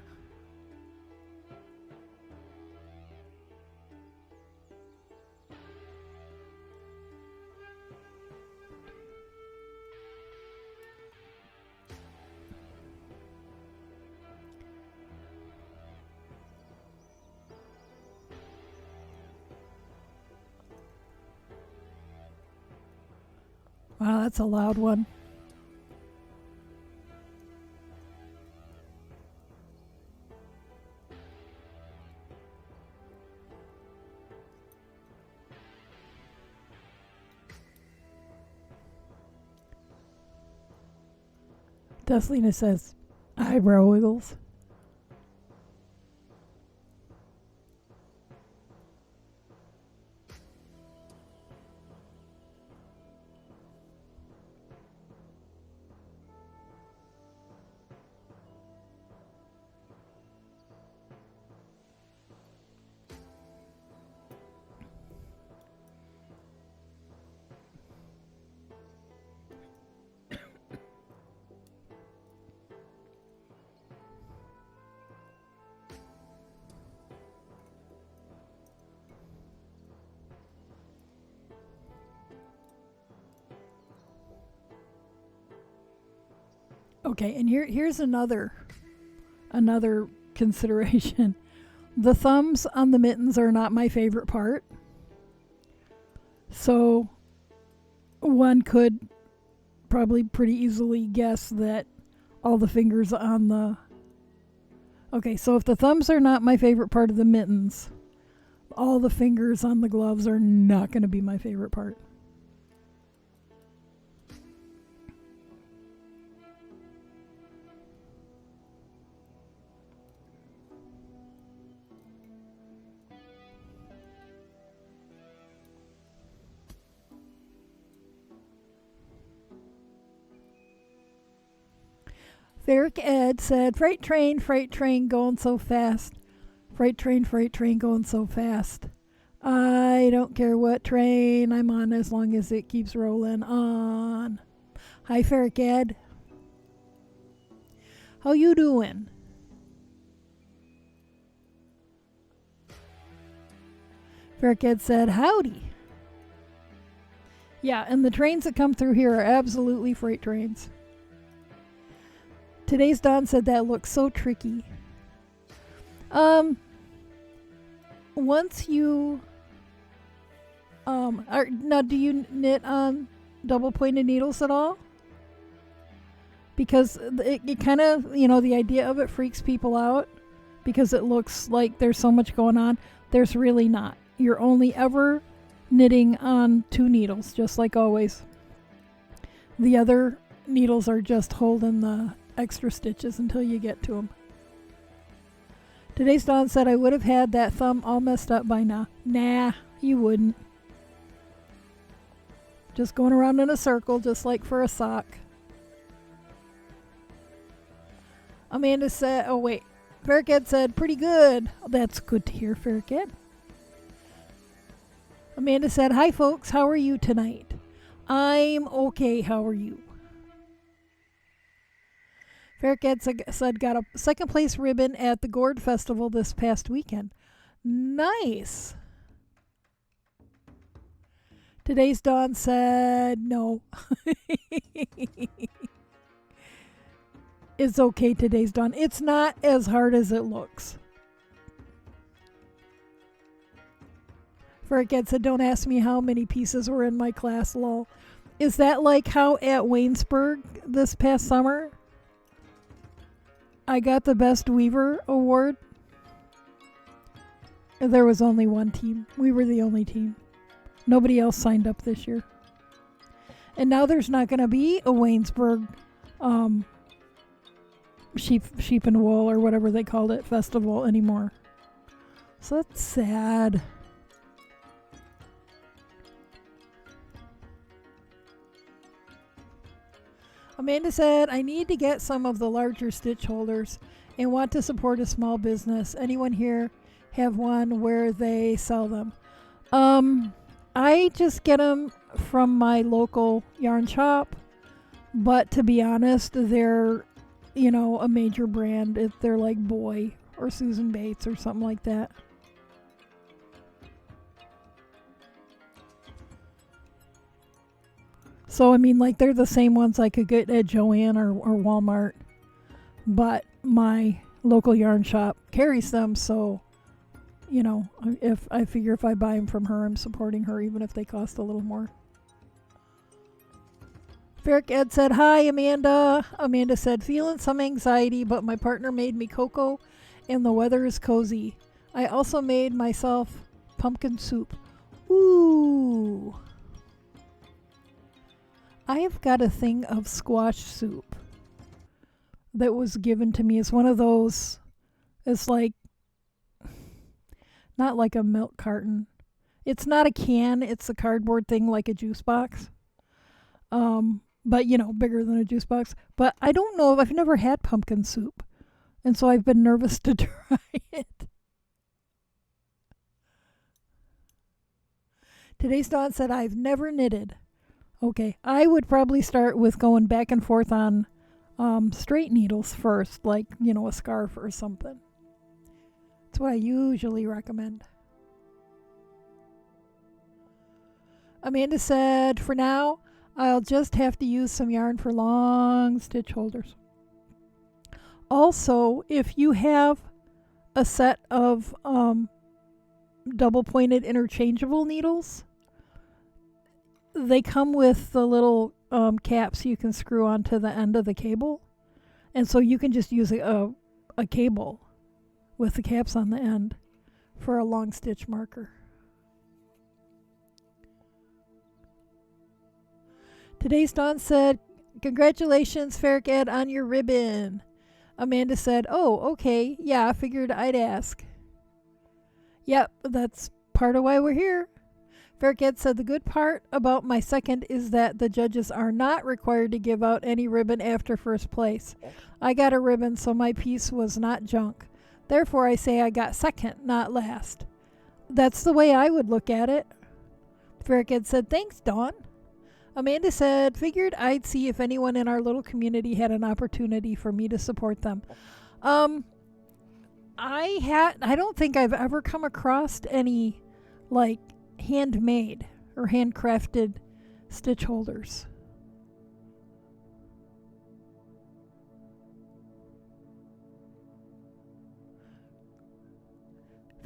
Wow, that's a loud one. Desalina says, eyebrow wiggles. Okay, and here's another consideration. The thumbs on the mittens are not my favorite part. So one could probably pretty easily guess that all the fingers on the... Okay, so if the thumbs are not my favorite part of the mittens, all the fingers on the gloves are not going to be my favorite part. Ferric Ed said, freight train going so fast. Freight train going so fast. I don't care what train I'm on as long as it keeps rolling on. Hi, Ferric Ed. How you doing? Ferric Ed said, howdy. Yeah, and the trains that come through here are absolutely freight trains. Today's Dawn said that looks so tricky. once you now, do you knit on double pointed needles at all? Because it kind of, the idea of it freaks people out because it looks like there's so much going on. There's really not. You're only ever knitting on 2 needles, just like always. The other needles are just holding the extra stitches until you get to them. Today's Dawn said I would have had that thumb all messed up by now. Nah, you wouldn't. Just going around in a circle, just like for a sock. Amanda said, oh wait, Farrakad said, pretty good. That's good to hear, Farrakad. Amanda said, hi folks, how are you tonight? I'm okay, how are you? Farrakad said, got a second place ribbon at the Gourd Festival this past weekend. Nice. Today's Dawn said, no. It's okay, Today's Dawn. It's not as hard as it looks. Farrakad said, don't ask me how many pieces were in my class, lol. Is that like how at Waynesburg this past summer I got the Best Weaver award? There was only one team. We were the only team. Nobody else signed up this year. And now there's not going to be a Waynesburg sheep and wool or whatever they called it festival anymore. So that's sad. Amanda said, I need to get some of the larger stitch holders and want to support a small business. Anyone here have one where they sell them? I just get them from my local yarn shop, but to be honest, they're, a major brand. They're like Boy or Susan Bates or something like that. So, they're the same ones I could get at Joann or Walmart, but my local yarn shop carries them, so, if I figure if I buy them from her, I'm supporting her, even if they cost a little more. Farrakad said, hi, Amanda. Amanda said, feeling some anxiety, but my partner made me cocoa, and the weather is cozy. I also made myself pumpkin soup. Ooh. I have got a thing of squash soup that was given to me. It's one of those, it's like, not like a milk carton. It's not a can, it's a cardboard thing like a juice box. But, bigger than a juice box. But I don't know, I've never had pumpkin soup. And so I've been nervous to try it. Today's Dawn said, I've never knitted. Okay, I would probably start with going back and forth on straight needles first, like, a scarf or something. That's what I usually recommend. Amanda said, for now, I'll just have to use some yarn for long stitch holders. Also, if you have a set of double-pointed interchangeable needles, they come with the little caps you can screw onto the end of the cable. And so you can just use a cable with the caps on the end for a long stitch marker. Today's Dawn said, congratulations, Farrakad, on your ribbon. Amanda said, oh, okay. Yeah, I figured I'd ask. Yep, that's part of why we're here. Farrakad said, the good part about my second is that the judges are not required to give out any ribbon after first place. I got a ribbon, so my piece was not junk. Therefore, I say I got second, not last. That's the way I would look at it. Farrakad said, thanks, Dawn. Amanda said, figured I'd see if anyone in our little community had an opportunity for me to support them. I don't think I've ever come across any, like, handmade or handcrafted stitch holders.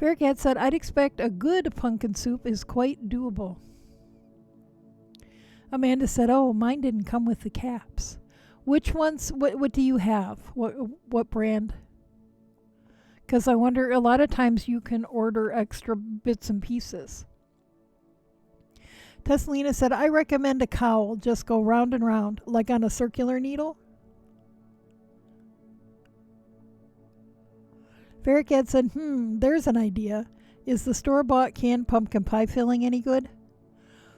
Faircat said, I'd expect a good pumpkin soup is quite doable. Amanda said, oh, mine didn't come with the caps. Which ones, what do you have? What brand? Because I wonder, a lot of times you can order extra bits and pieces. Tesselina said, I recommend a cowl. Just go round and round, like on a circular needle. Ferricat said, there's an idea. Is the store-bought canned pumpkin pie filling any good?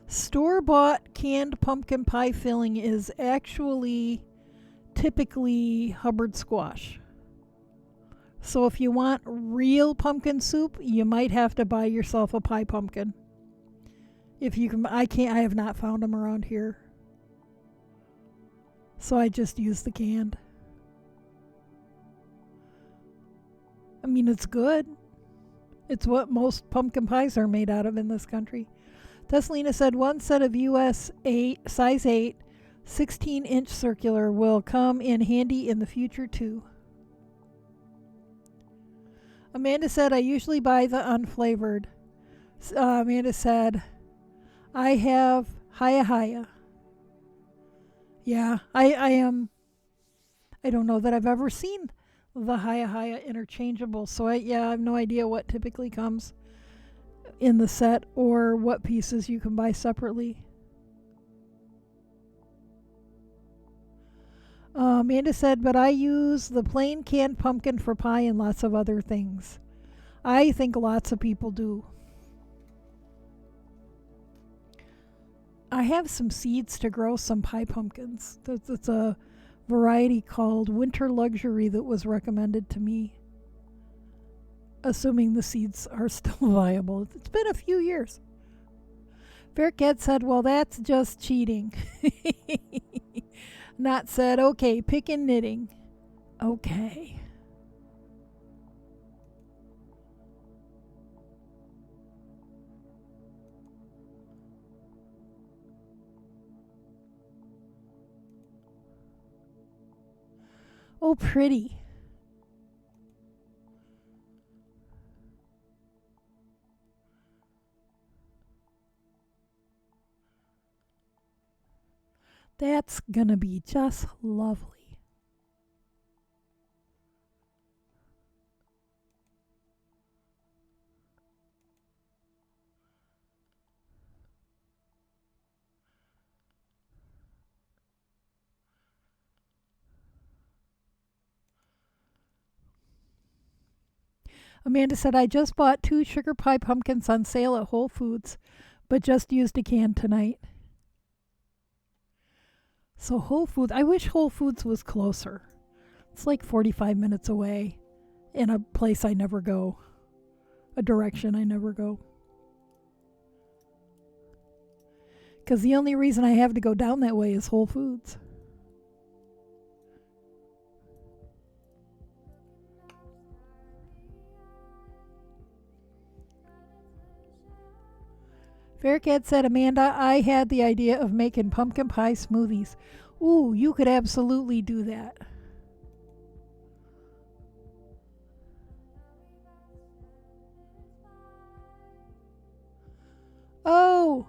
Store-bought canned pumpkin pie filling is actually typically Hubbard squash. So if you want real pumpkin soup, you might have to buy yourself a pie pumpkin. If you can, I have not found them around here. So I just use the canned. I mean, it's good. It's what most pumpkin pies are made out of in this country. Tesselina said one set of US 8, size 8, 16-inch circular will come in handy in the future too. Amanda said, I usually buy the unflavored. Amanda said, I have Haya Haya. Yeah, I don't know that I've ever seen the Haya Haya interchangeable, so I have no idea what typically comes in the set or what pieces you can buy separately. Amanda said, but I use the plain canned pumpkin for pie and lots of other things. I think lots of people do. I have some seeds to grow some pie pumpkins. That's a variety called Winter Luxury that was recommended to me, assuming the seeds are still viable. It's been a few years. Bearcat said, well, that's just cheating. Not said, okay, pick and knitting. Okay. Oh, pretty. That's gonna be just lovely. Amanda said, I just bought 2 sugar pie pumpkins on sale at Whole Foods, but just used a can tonight. So Whole Foods, I wish Whole Foods was closer. It's like 45 minutes away in a place I never go, a direction I never go. Because the only reason I have to go down that way is Whole Foods. Faircat said, Amanda, I had the idea of making pumpkin pie smoothies. Ooh, you could absolutely do that. Oh,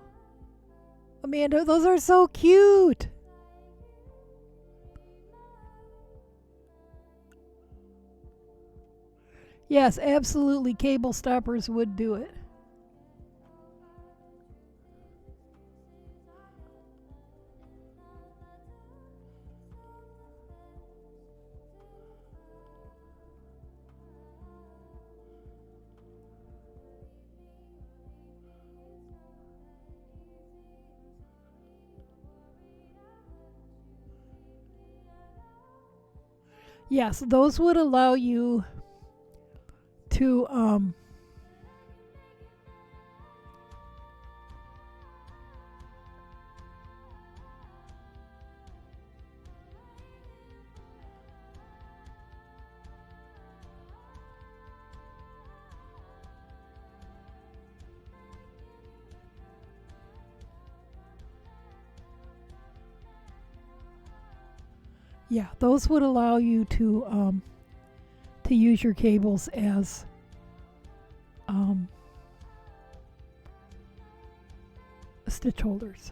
Amanda, those are so cute. Yes, absolutely, cable stoppers would do it. Yes, those would allow you to those would allow you to use your cables as stitch holders.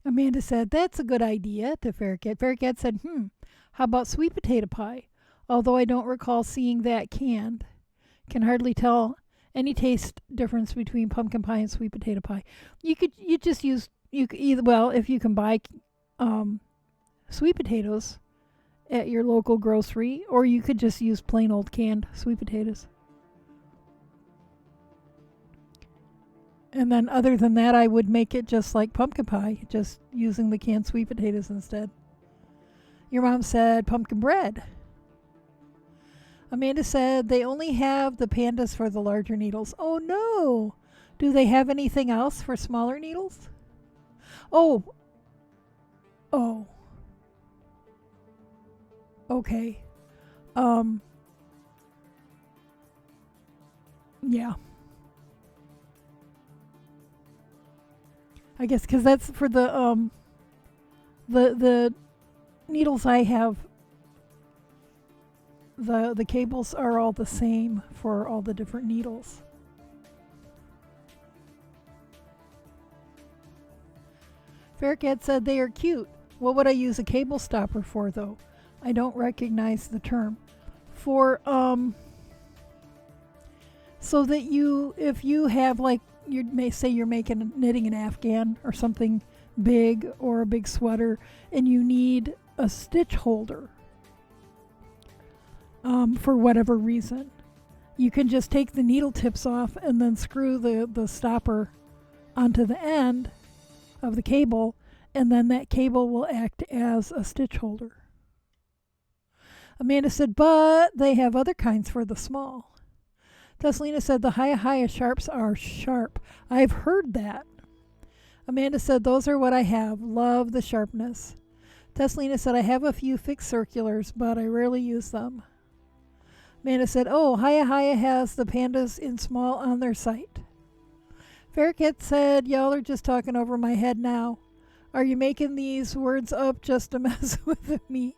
Amanda said, "That's a good idea," to Faircat. Faircat said, how about sweet potato pie? Although I don't recall seeing that canned. Can hardly tell any taste difference between pumpkin pie and sweet potato pie. You just use, you could either, well, if you can buy sweet potatoes at your local grocery, or you could just use plain old canned sweet potatoes. And then other than that, I would make it just like pumpkin pie, just using the canned sweet potatoes instead. Your mom said pumpkin bread. Amanda said they only have the pandas for the larger needles. Oh no! Do they have anything else for smaller needles? Oh. Okay. Yeah. I guess because that's for the needles I have. The cables are all the same for all the different needles. Faircat said they are cute. What would I use a cable stopper for though? I don't recognize the term. For so that if you have like, you may say you're knitting an afghan or something big, or a big sweater, and you need a stitch holder for whatever reason, you can just take the needle tips off and then screw the stopper onto the end of the cable, and then that cable will act as a stitch holder. Amanda said, but they have other kinds for the small. Tesselina said the Hiya sharps are sharp. I've heard that. Amanda said those are what I have. Love the sharpness. Tesselina said I have a few fixed circulars, but I rarely use them. Amanda said, oh, Hiya has the pandas in small on their site. Faircat said, y'all are just talking over my head now. Are you making these words up just to mess with me?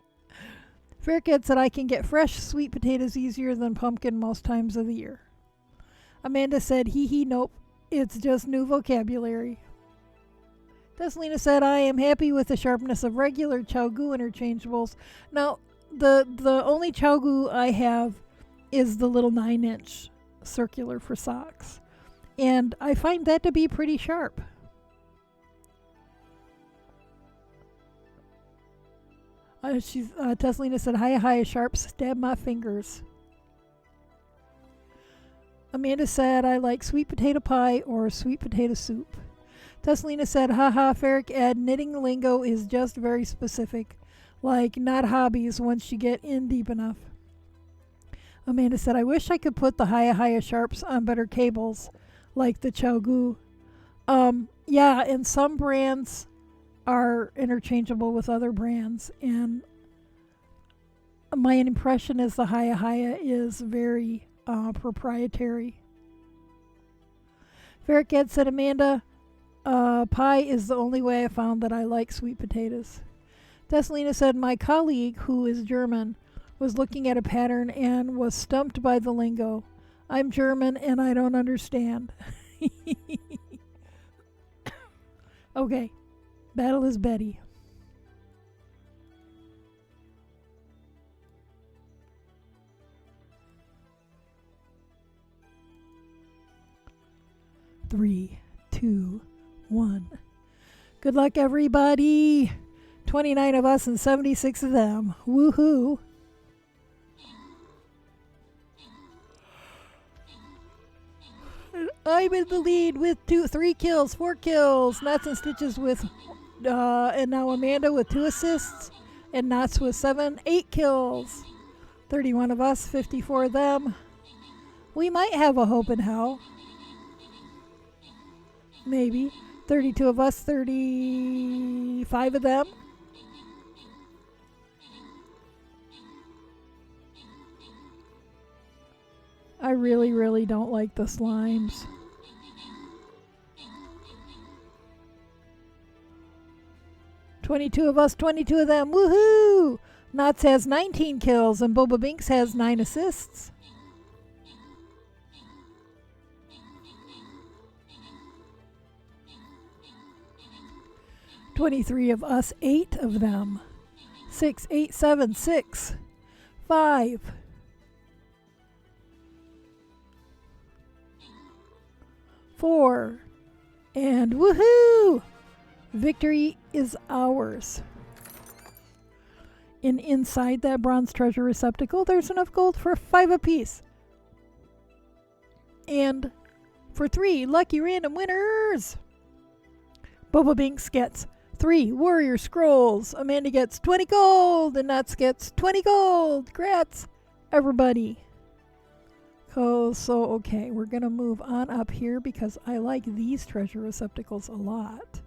Faircat said I can get fresh sweet potatoes easier than pumpkin most times of the year. Amanda said, hee, nope, it's just new vocabulary. Tesselina said, I am happy with the sharpness of regular Chow-goo interchangeables. Now, the only Chow-goo I have is the little 9-inch circular for socks. And I find that to be pretty sharp. Tesselina said, Hiya sharps, stab my fingers. Amanda said, I like sweet potato pie or sweet potato soup. Tesselina said, haha, Faircat, knitting lingo is just very specific. Like, not hobbies once you get in deep enough. Amanda said, I wish I could put the Hiya sharps on better cables, like the Chow-goo. Yeah, and some brands are interchangeable with other brands, and my impression is the Hiya is very proprietary. Faircat said, Amanda, pie is the only way I found that I like sweet potatoes. Tesselina said, my colleague, who is German, was looking at a pattern and was stumped by the lingo. I'm German and I don't understand. Okay, battle is Betty. Three, 2, 1. Good luck, everybody. 29 of us and 76 of them. Woohoo. I'm in the lead with 3 kills, 4 kills. Knots and Stitches with, and now Amanda with 2 assists. And Knots with 7, 8 kills. 31 of us, 54 of them. We might have a hope in hell. Maybe. 32 of us, 35 of them. I really, really don't like the slimes. "22 of us, 22 of them. Woohoo! Knots has 19 kills and Boba Binks has 9 assists. "23 of us, 8 of them. 6, 8, 7, 6, 5. 4. And woohoo! Victory is ours. And inside that bronze treasure receptacle, there's enough gold for 5 apiece. And for 3 lucky random winners, Boba Binks gets 3 warrior scrolls. Amanda gets 20 gold. And Nuts gets 20 gold. Congrats, everybody. Okay, we're going to move on up here because I like these treasure receptacles a lot.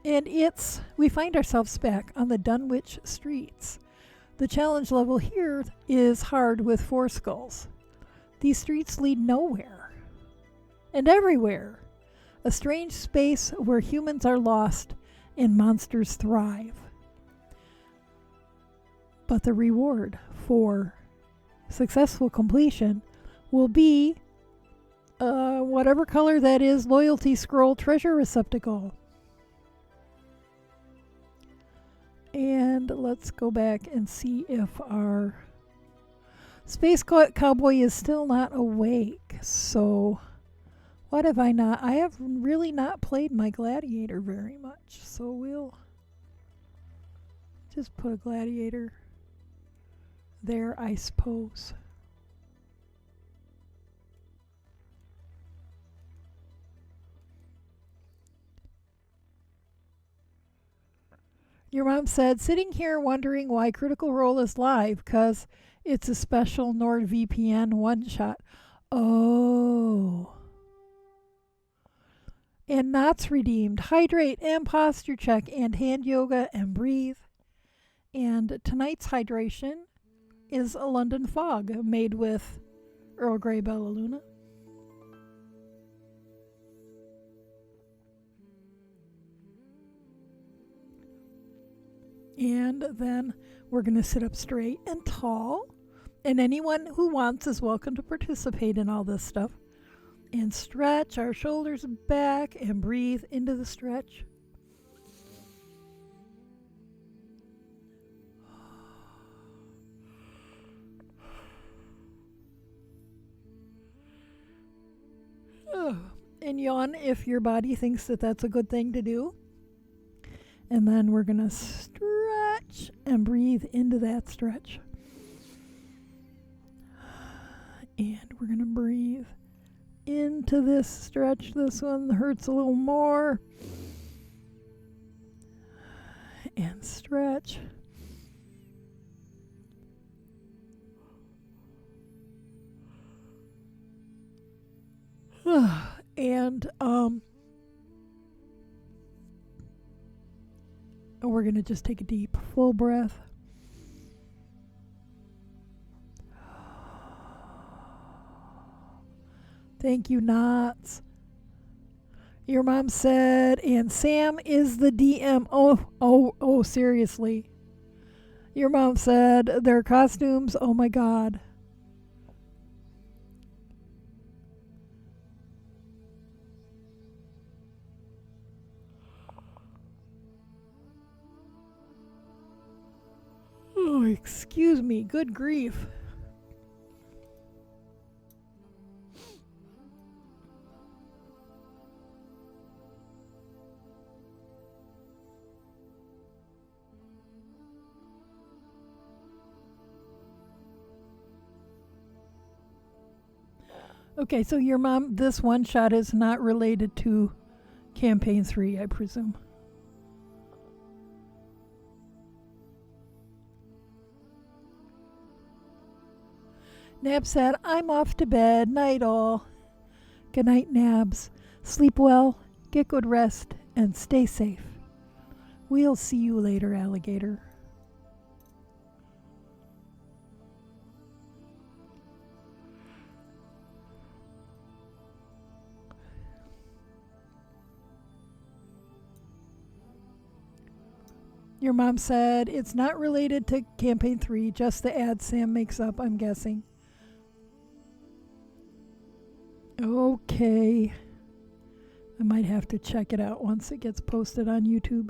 And we find ourselves back on the Dunwich streets. The challenge level here is hard with 4 skulls. These streets lead nowhere and everywhere. A strange space where humans are lost and monsters thrive. But the reward for successful completion will be whatever color that is, loyalty scroll treasure receptacle. And let's go back and see if our Space Cowboy is still not awake. So what have I not? I have really not played my gladiator very much. So we'll just put a gladiator there, I suppose. Your mom said, sitting here wondering why Critical Role is live, because it's a special NordVPN one-shot. Oh. And Knots redeemed Hydrate and Posture Check and Hand Yoga and Breathe. And tonight's hydration is a London Fog made with Earl Grey Bella Luna. And then we're going to sit up straight and tall. And anyone who wants is welcome to participate in all this stuff. And stretch our shoulders back and breathe into the stretch. And yawn if your body thinks that that's a good thing to do. And then we're going to stretch and breathe into that stretch. And we're going to breathe into this stretch. This one hurts a little more. And stretch. And we're going to just take a deep, full breath. Thank you, Knots. Your mom said, and Sam is the DM. Oh, seriously. Your mom said, their costumes, oh my God. Oh, excuse me. Good grief. Okay, so your mom, this one shot is not related to Campaign 3, I presume. Nab said, I'm off to bed. Night all. Good night, Nabs. Sleep well Get good rest and stay safe. We'll see you later, alligator. Your mom said it's not related to Campaign 3, just the ad Sam makes up, I'm guessing. Okay. I might have to check it out once it gets posted on YouTube.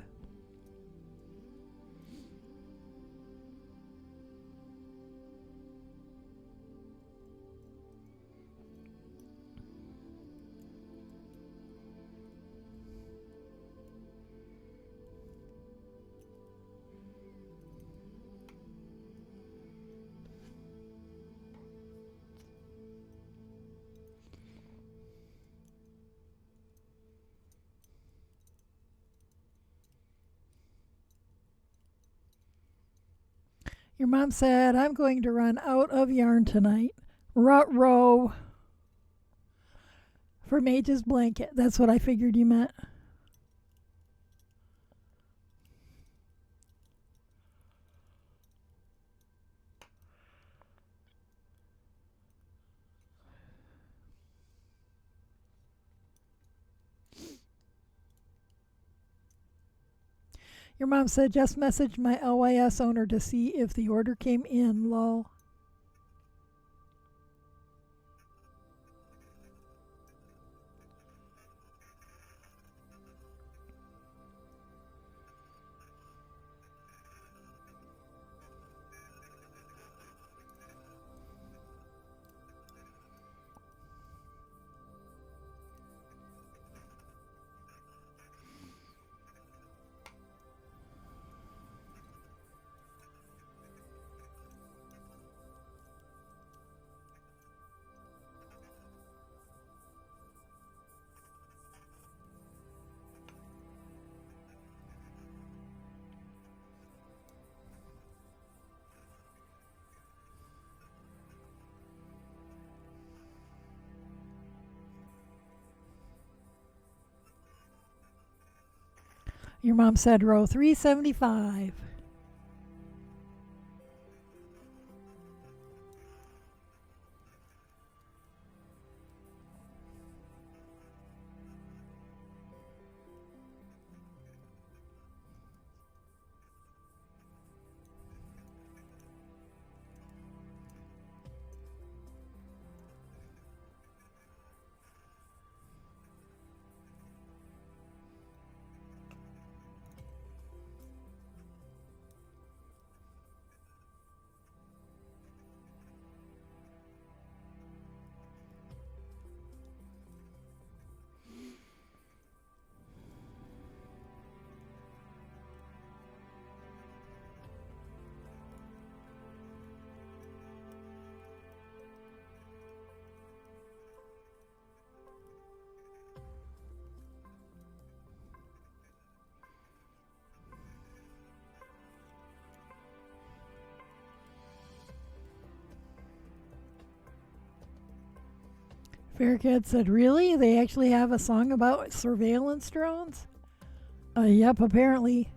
Your mom said, I'm going to run out of yarn tonight. Rut-row for Mage's blanket. That's what I figured you meant. Your mom said, just messaged my LYS owner to see if the order came in, lol. Your mom said row 375. Faircat said, really? They actually have a song about surveillance drones? Yep, apparently.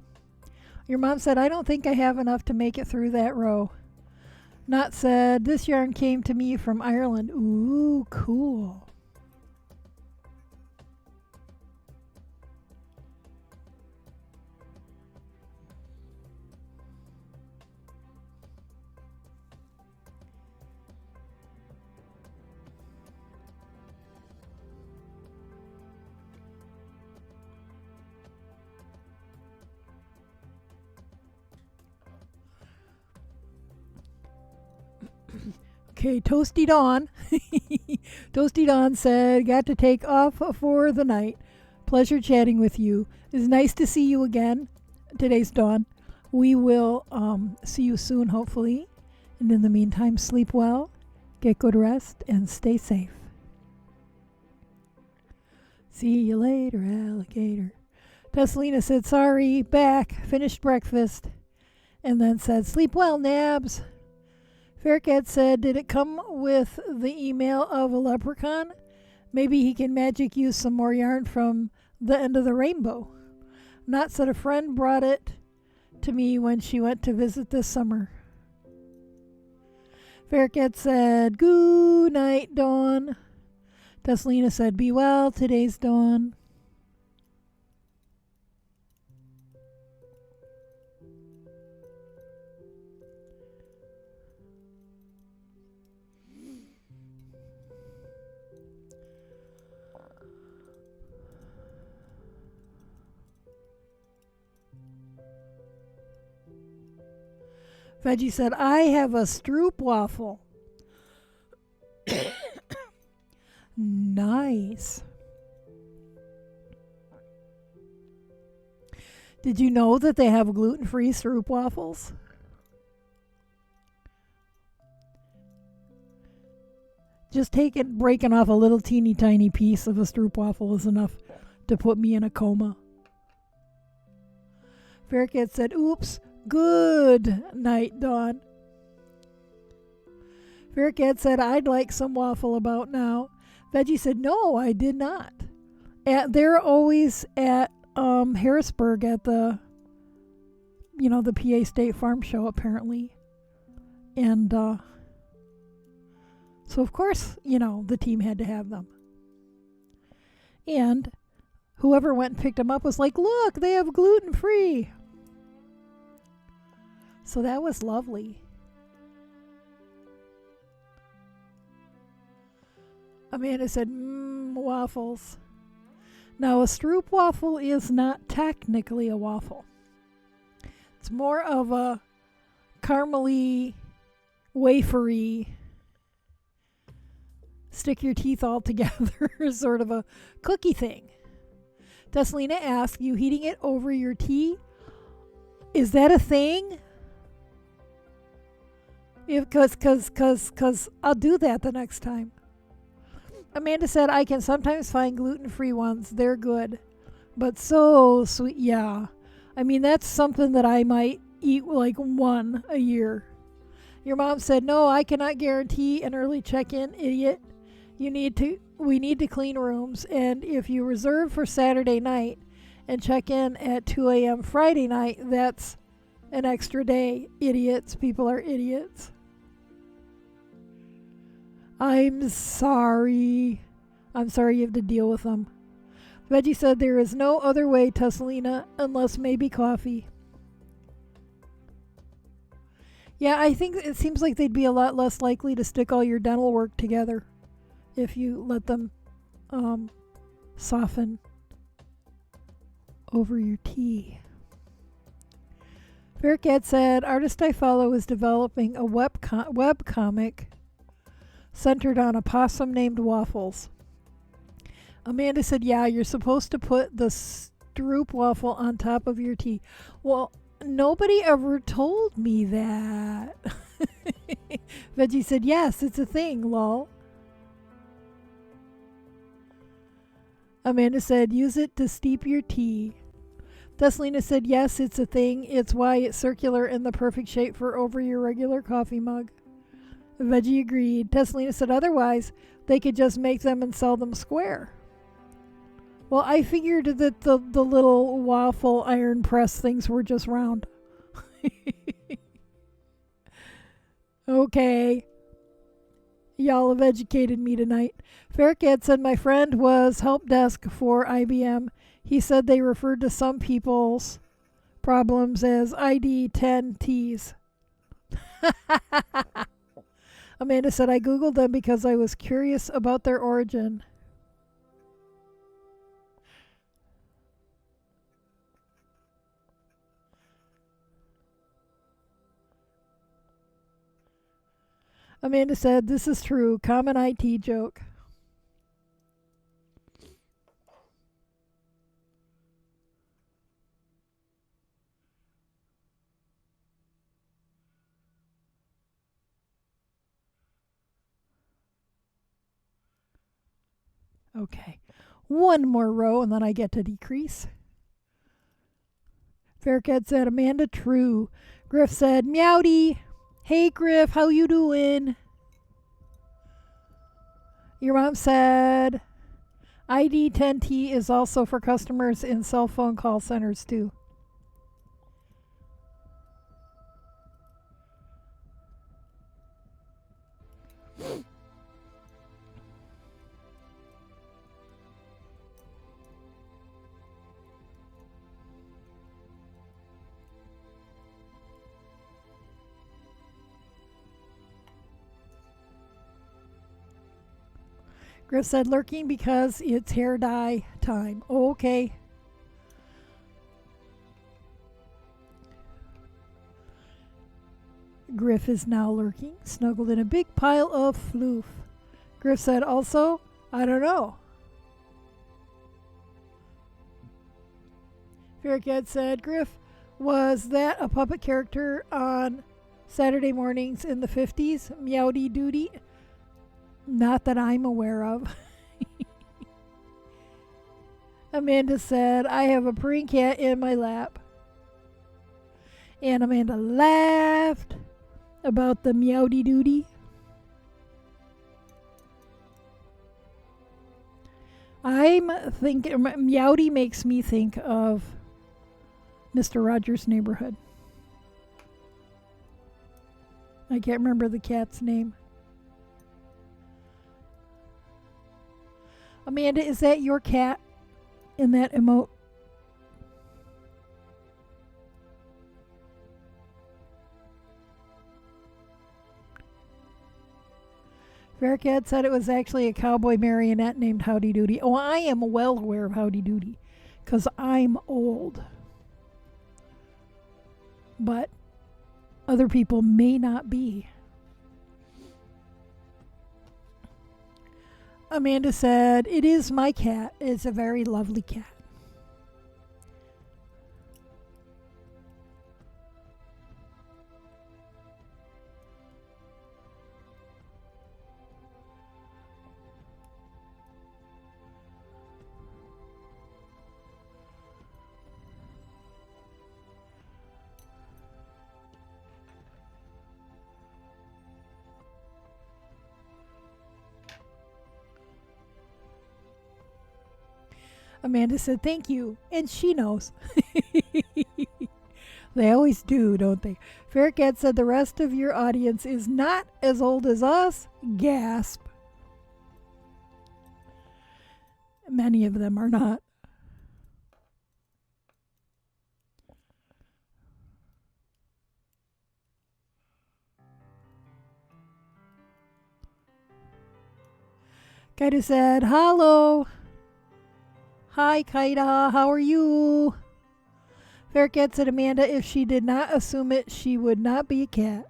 Your mom said, I don't think I have enough to make it through that row. Not said, this yarn came to me from Ireland. Ooh, cool. Okay, Toasty Dawn. Toasty Dawn said, got to take off for the night. Pleasure chatting with you. It's nice to see you again. Today's Dawn. We will see you soon, hopefully. And in the meantime, sleep well, get good rest, and stay safe. See you later, alligator. Tessalina said, sorry, back, finished breakfast. And then said, sleep well, Nabs. Faircat said, did it come with the email of a leprechaun? Maybe he can magic use some more yarn from the end of the rainbow. Not said a friend brought it to me when she went to visit this summer. Faircat said, "Good night, Dawn." Tesselina said, "Be well, today's Dawn." Veggie said, "I have a stroop waffle." Nice. Did you know that they have gluten-free stroop waffles? Just breaking off a little teeny tiny piece of a stroop waffle is enough to put me in a coma. Faircat said, "Oops. Good night, Dawn." Faircat said, "I'd like some waffle about now." Veggie said, "No, I did not." They're always at Harrisburg at the PA State Farm Show, apparently. And so, of course, the team had to have them. And whoever went and picked them up was like, "Look, they have gluten-free." So that was lovely. Amanda said, waffles. Now, a stroop waffle is not technically a waffle. It's more of a caramely, wafery, stick your teeth all together sort of a cookie thing. Tesselina asked, "You heating it over your tea? Is that a thing?" Because I'll do that the next time. Amanda said, "I can sometimes find gluten-free ones. They're good. But so sweet." Yeah. I mean, that's something that I might eat like one a year. Your mom said, "No, I cannot guarantee an early check-in, idiot. We need to clean rooms. And if you reserve for Saturday night and check in at 2 a.m. Friday night, that's an extra day. Idiots. People are idiots." I'm sorry you have to deal with them. Veggie said, "There is no other way, Tesselina, unless maybe coffee." Yeah, I think it seems like they'd be a lot less likely to stick all your dental work together if you let them soften over your tea. Faircat said, "Artist I follow is developing a web comic centered on a possum named Waffles." Amanda said, "Yeah, you're supposed to put the stroop waffle on top of your tea." Well, nobody ever told me that. Veggie said, "Yes, it's a thing, lol." Amanda said, "Use it to steep your tea." Tesselina said, "Yes, it's a thing. It's why it's circular and the perfect shape for over your regular coffee mug." Veggie agreed. Tesselina said, "Otherwise, they could just make them and sell them square." Well, I figured that the little waffle iron press things were just round. Okay. Y'all have educated me tonight. Faircat said, "My friend was help desk for IBM. He said they referred to some people's problems as ID 10Ts. Amanda said, "I Googled them because I was curious about their origin." Amanda said, "This is true. Common IT joke." Okay. One more row and then I get to decrease. Faircat said, "Amanda, true." Griff said, "Meowdy." "Hey, Griff, how you doing?" Your mom said, ID10T is also for customers in cell phone call centers too. Griff said lurking because it's hair dye time. Oh, okay. Griff is now lurking, snuggled in a big pile of floof. Griff said also, I don't know. Faircat said, Griff, was that a puppet character on Saturday mornings in the 50s? Meowdy Doody? Not that I'm aware of. Amanda said, I have a purring cat in my lap. And Amanda laughed about the Meowdy Doody. I'm thinking, Meowdy makes me think of Mr. Rogers' Neighborhood. I can't remember the cat's name. Amanda, is that your cat in that emote? Faircat said it was actually a cowboy marionette named Howdy Doody. Oh, I am well aware of Howdy Doody because I'm old. But other people may not be. Amanda said, it is my cat. It's a very lovely cat. Amanda said, thank you. And she knows. They always do, don't they? Faircat said, the rest of your audience is not as old as us. Gasp. Many of them are not. Kaida said, hello. Hi, Kaida. How are you? Faircat said, Amanda, if she did not assume it, she would not be a cat.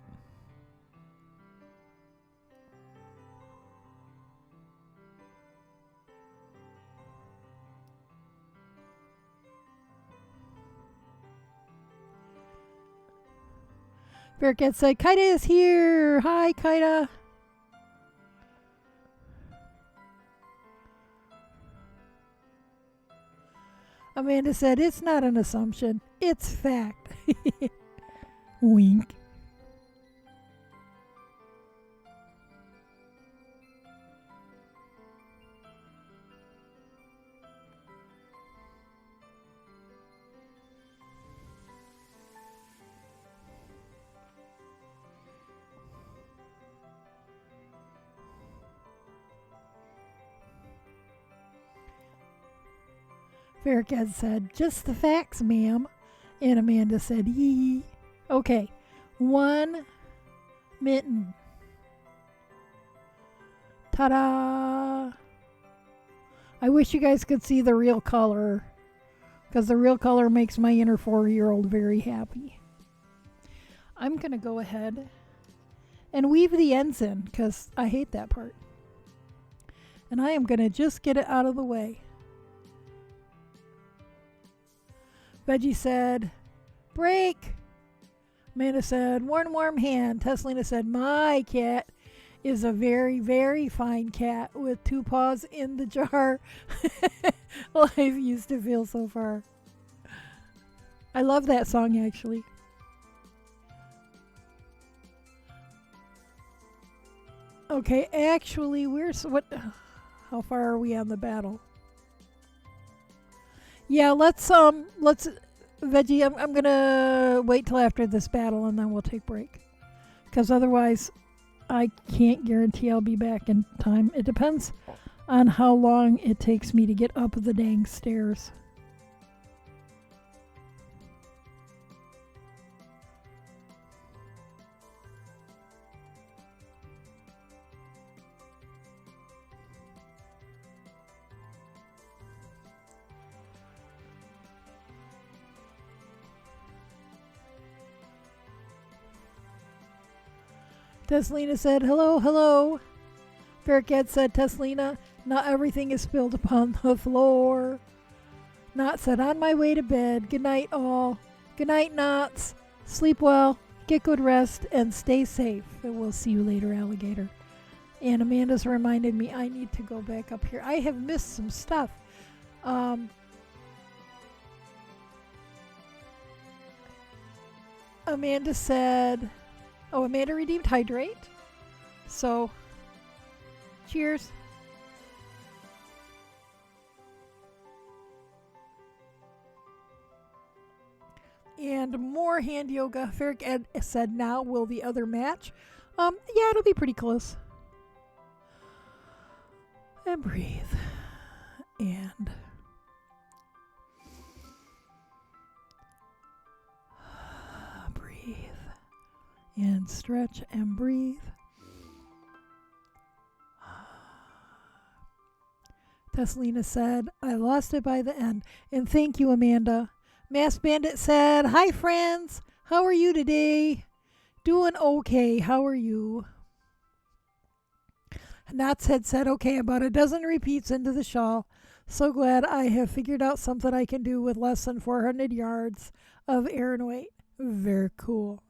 Faircat said, Kaida is here. Hi, Kaida. Amanda said, it's not an assumption. It's fact. Wink. Faircat said, just the facts, ma'am. And Amanda said, yee. Okay, 1 mitten. Ta-da! I wish you guys could see the real color, because the real color makes my inner 4-year-old very happy. I'm going to go ahead and weave the ends in, because I hate that part. And I am going to just get it out of the way. Veggie said, break. Amanda said, warm hand. Tesselina said, my cat is a very, very fine cat with 2 paws in the jar. Life used to feel so far. I love that song, actually. Okay, actually, how far are we on the battle? Yeah, let's Veggie. I'm gonna wait till after this battle and then we'll take break. Because otherwise, I can't guarantee I'll be back in time. It depends on how long it takes me to get up the dang stairs. Teslina said, hello, hello. Bearcat said, Teslina, not everything is spilled upon the floor. Knot said, on my way to bed. Good night, all. Good night, Knots. Sleep well, get good rest, and stay safe. And we'll see you later, alligator. And Amanda's reminded me I need to go back up here. I have missed some stuff. Amanda said... Oh, Amanda redeemed hydrate. So, cheers. And more hand yoga. Ferric Ed said, now will the other match? Yeah, it'll be pretty close. And breathe. And... breathe. And stretch and breathe. Teslina said, I lost it by the end. And thank you, Amanda. Mass Bandit said, hi, friends. How are you today? Doing okay. How are you? Knots had said, okay, about a dozen repeats into the shawl. So glad I have figured out something I can do with less than 400 yards of air and weight. Very cool.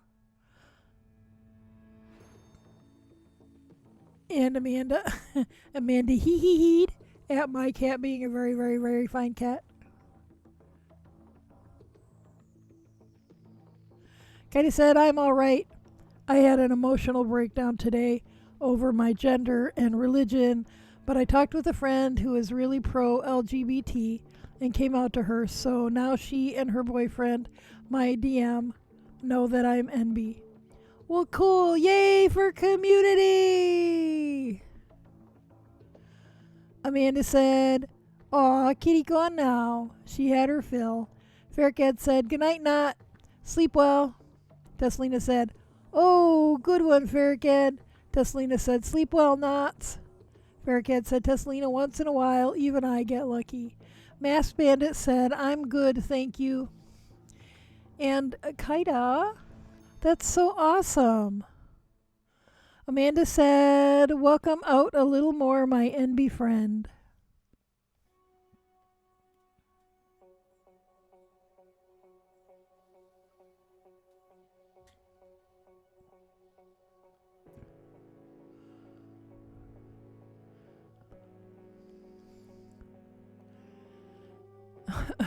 And Amanda hee-hee-heed at my cat being a very, very, very fine cat. Katie said, I'm all right. I had an emotional breakdown today over my gender and religion, but I talked with a friend who is really pro-LGBT and came out to her, so now she and her boyfriend, my DM, know that I'm NB. Well, cool. Yay for community. Amanda said, aw, kitty gone now. She had her fill. Faircat said, good night, Knot. Sleep well. Teslina said, oh, good one, Faircat. Teslina said, sleep well, Knots. Faircat said, Teslina, once in a while, even I get lucky. Mass Bandit said, I'm good, thank you. And Kaida... That's so awesome. Amanda said, welcome out a little more, my NB friend.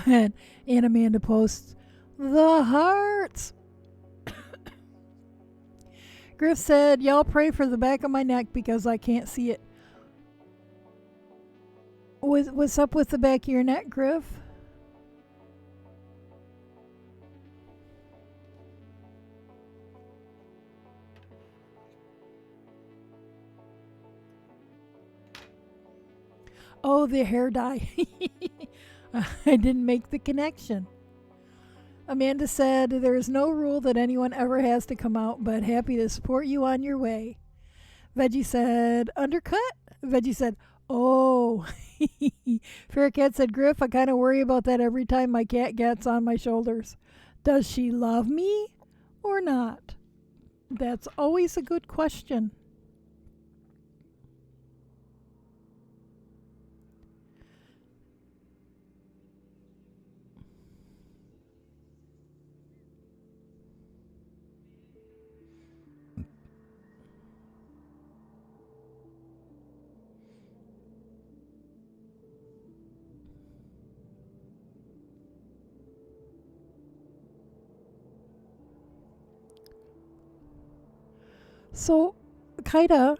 and Amanda posts, the hearts. Griff said, y'all pray for the back of my neck because I can't see it. What's up with the back of your neck, Griff? Oh, the hair dye. I didn't make the connection. Amanda said, there is no rule that anyone ever has to come out, but happy to support you on your way. Veggie said, undercut? Veggie said, oh. Faircat said, Griff, I kind of worry about that every time my cat gets on my shoulders. Does she love me or not? That's always a good question. So, Kaida,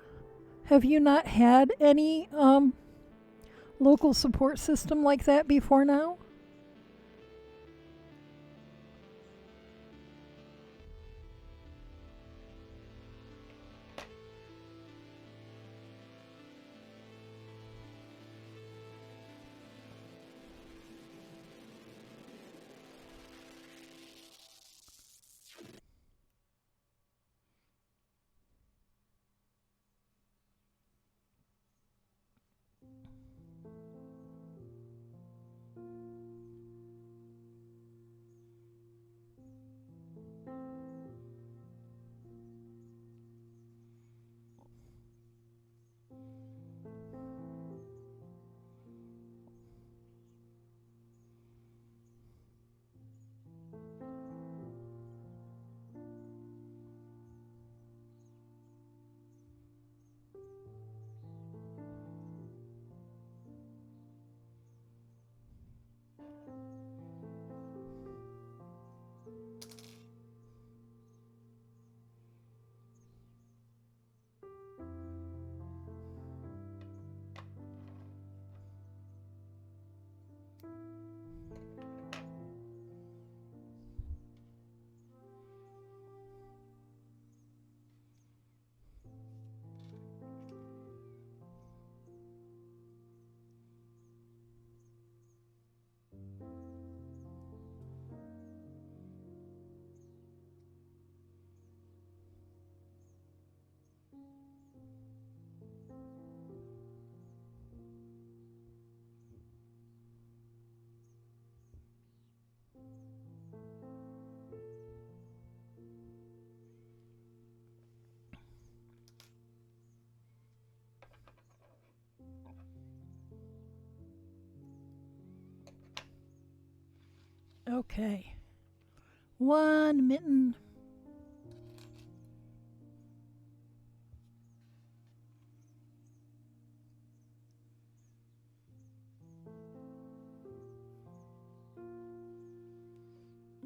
have you not had any local support system like that before now? Okay. One mitten.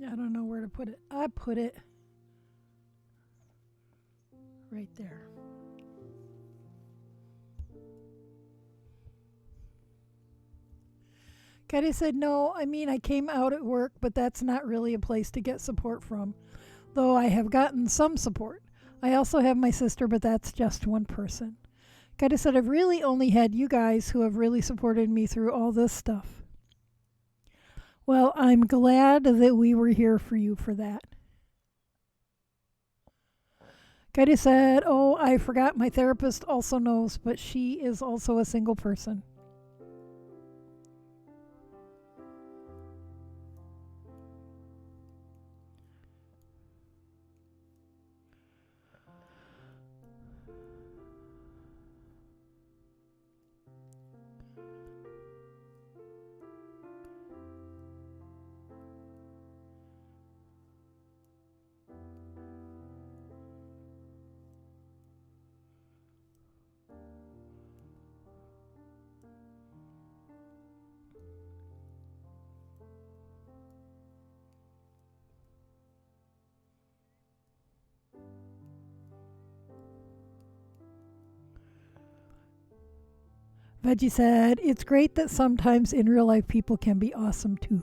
I don't know where to put it. I put it right there. Katie said, no, I mean, I came out at work, but that's not really a place to get support from, though I have gotten some support. I also have my sister, but that's just one person. Katie said, I've really only had you guys who have really supported me through all this stuff. Well, I'm glad that we were here for you for that. Katie said, oh, I forgot my therapist also knows, but she is also a single person. Veggie said, it's great that sometimes in real life people can be awesome too.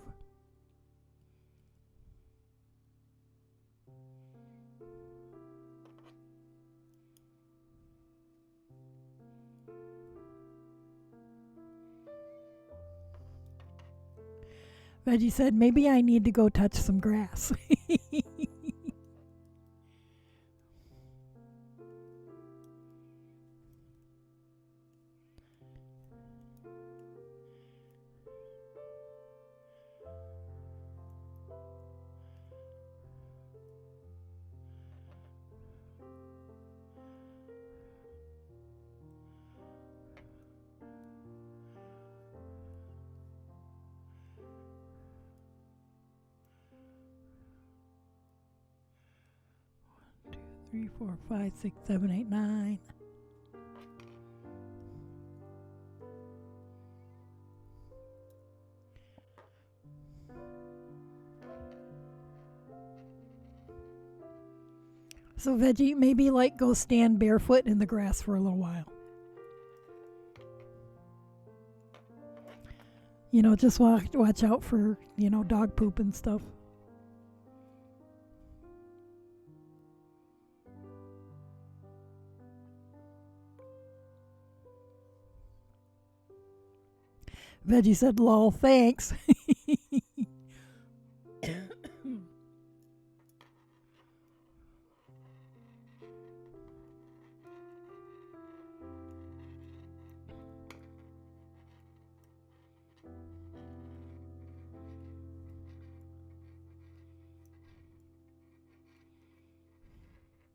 Veggie said, maybe I need to go touch some grass. Three, 4, 5, 6, 7, 8, 9. So Veggie, maybe like go stand barefoot in the grass for a little while. Just watch out for, dog poop and stuff. Veggie said, lol, thanks.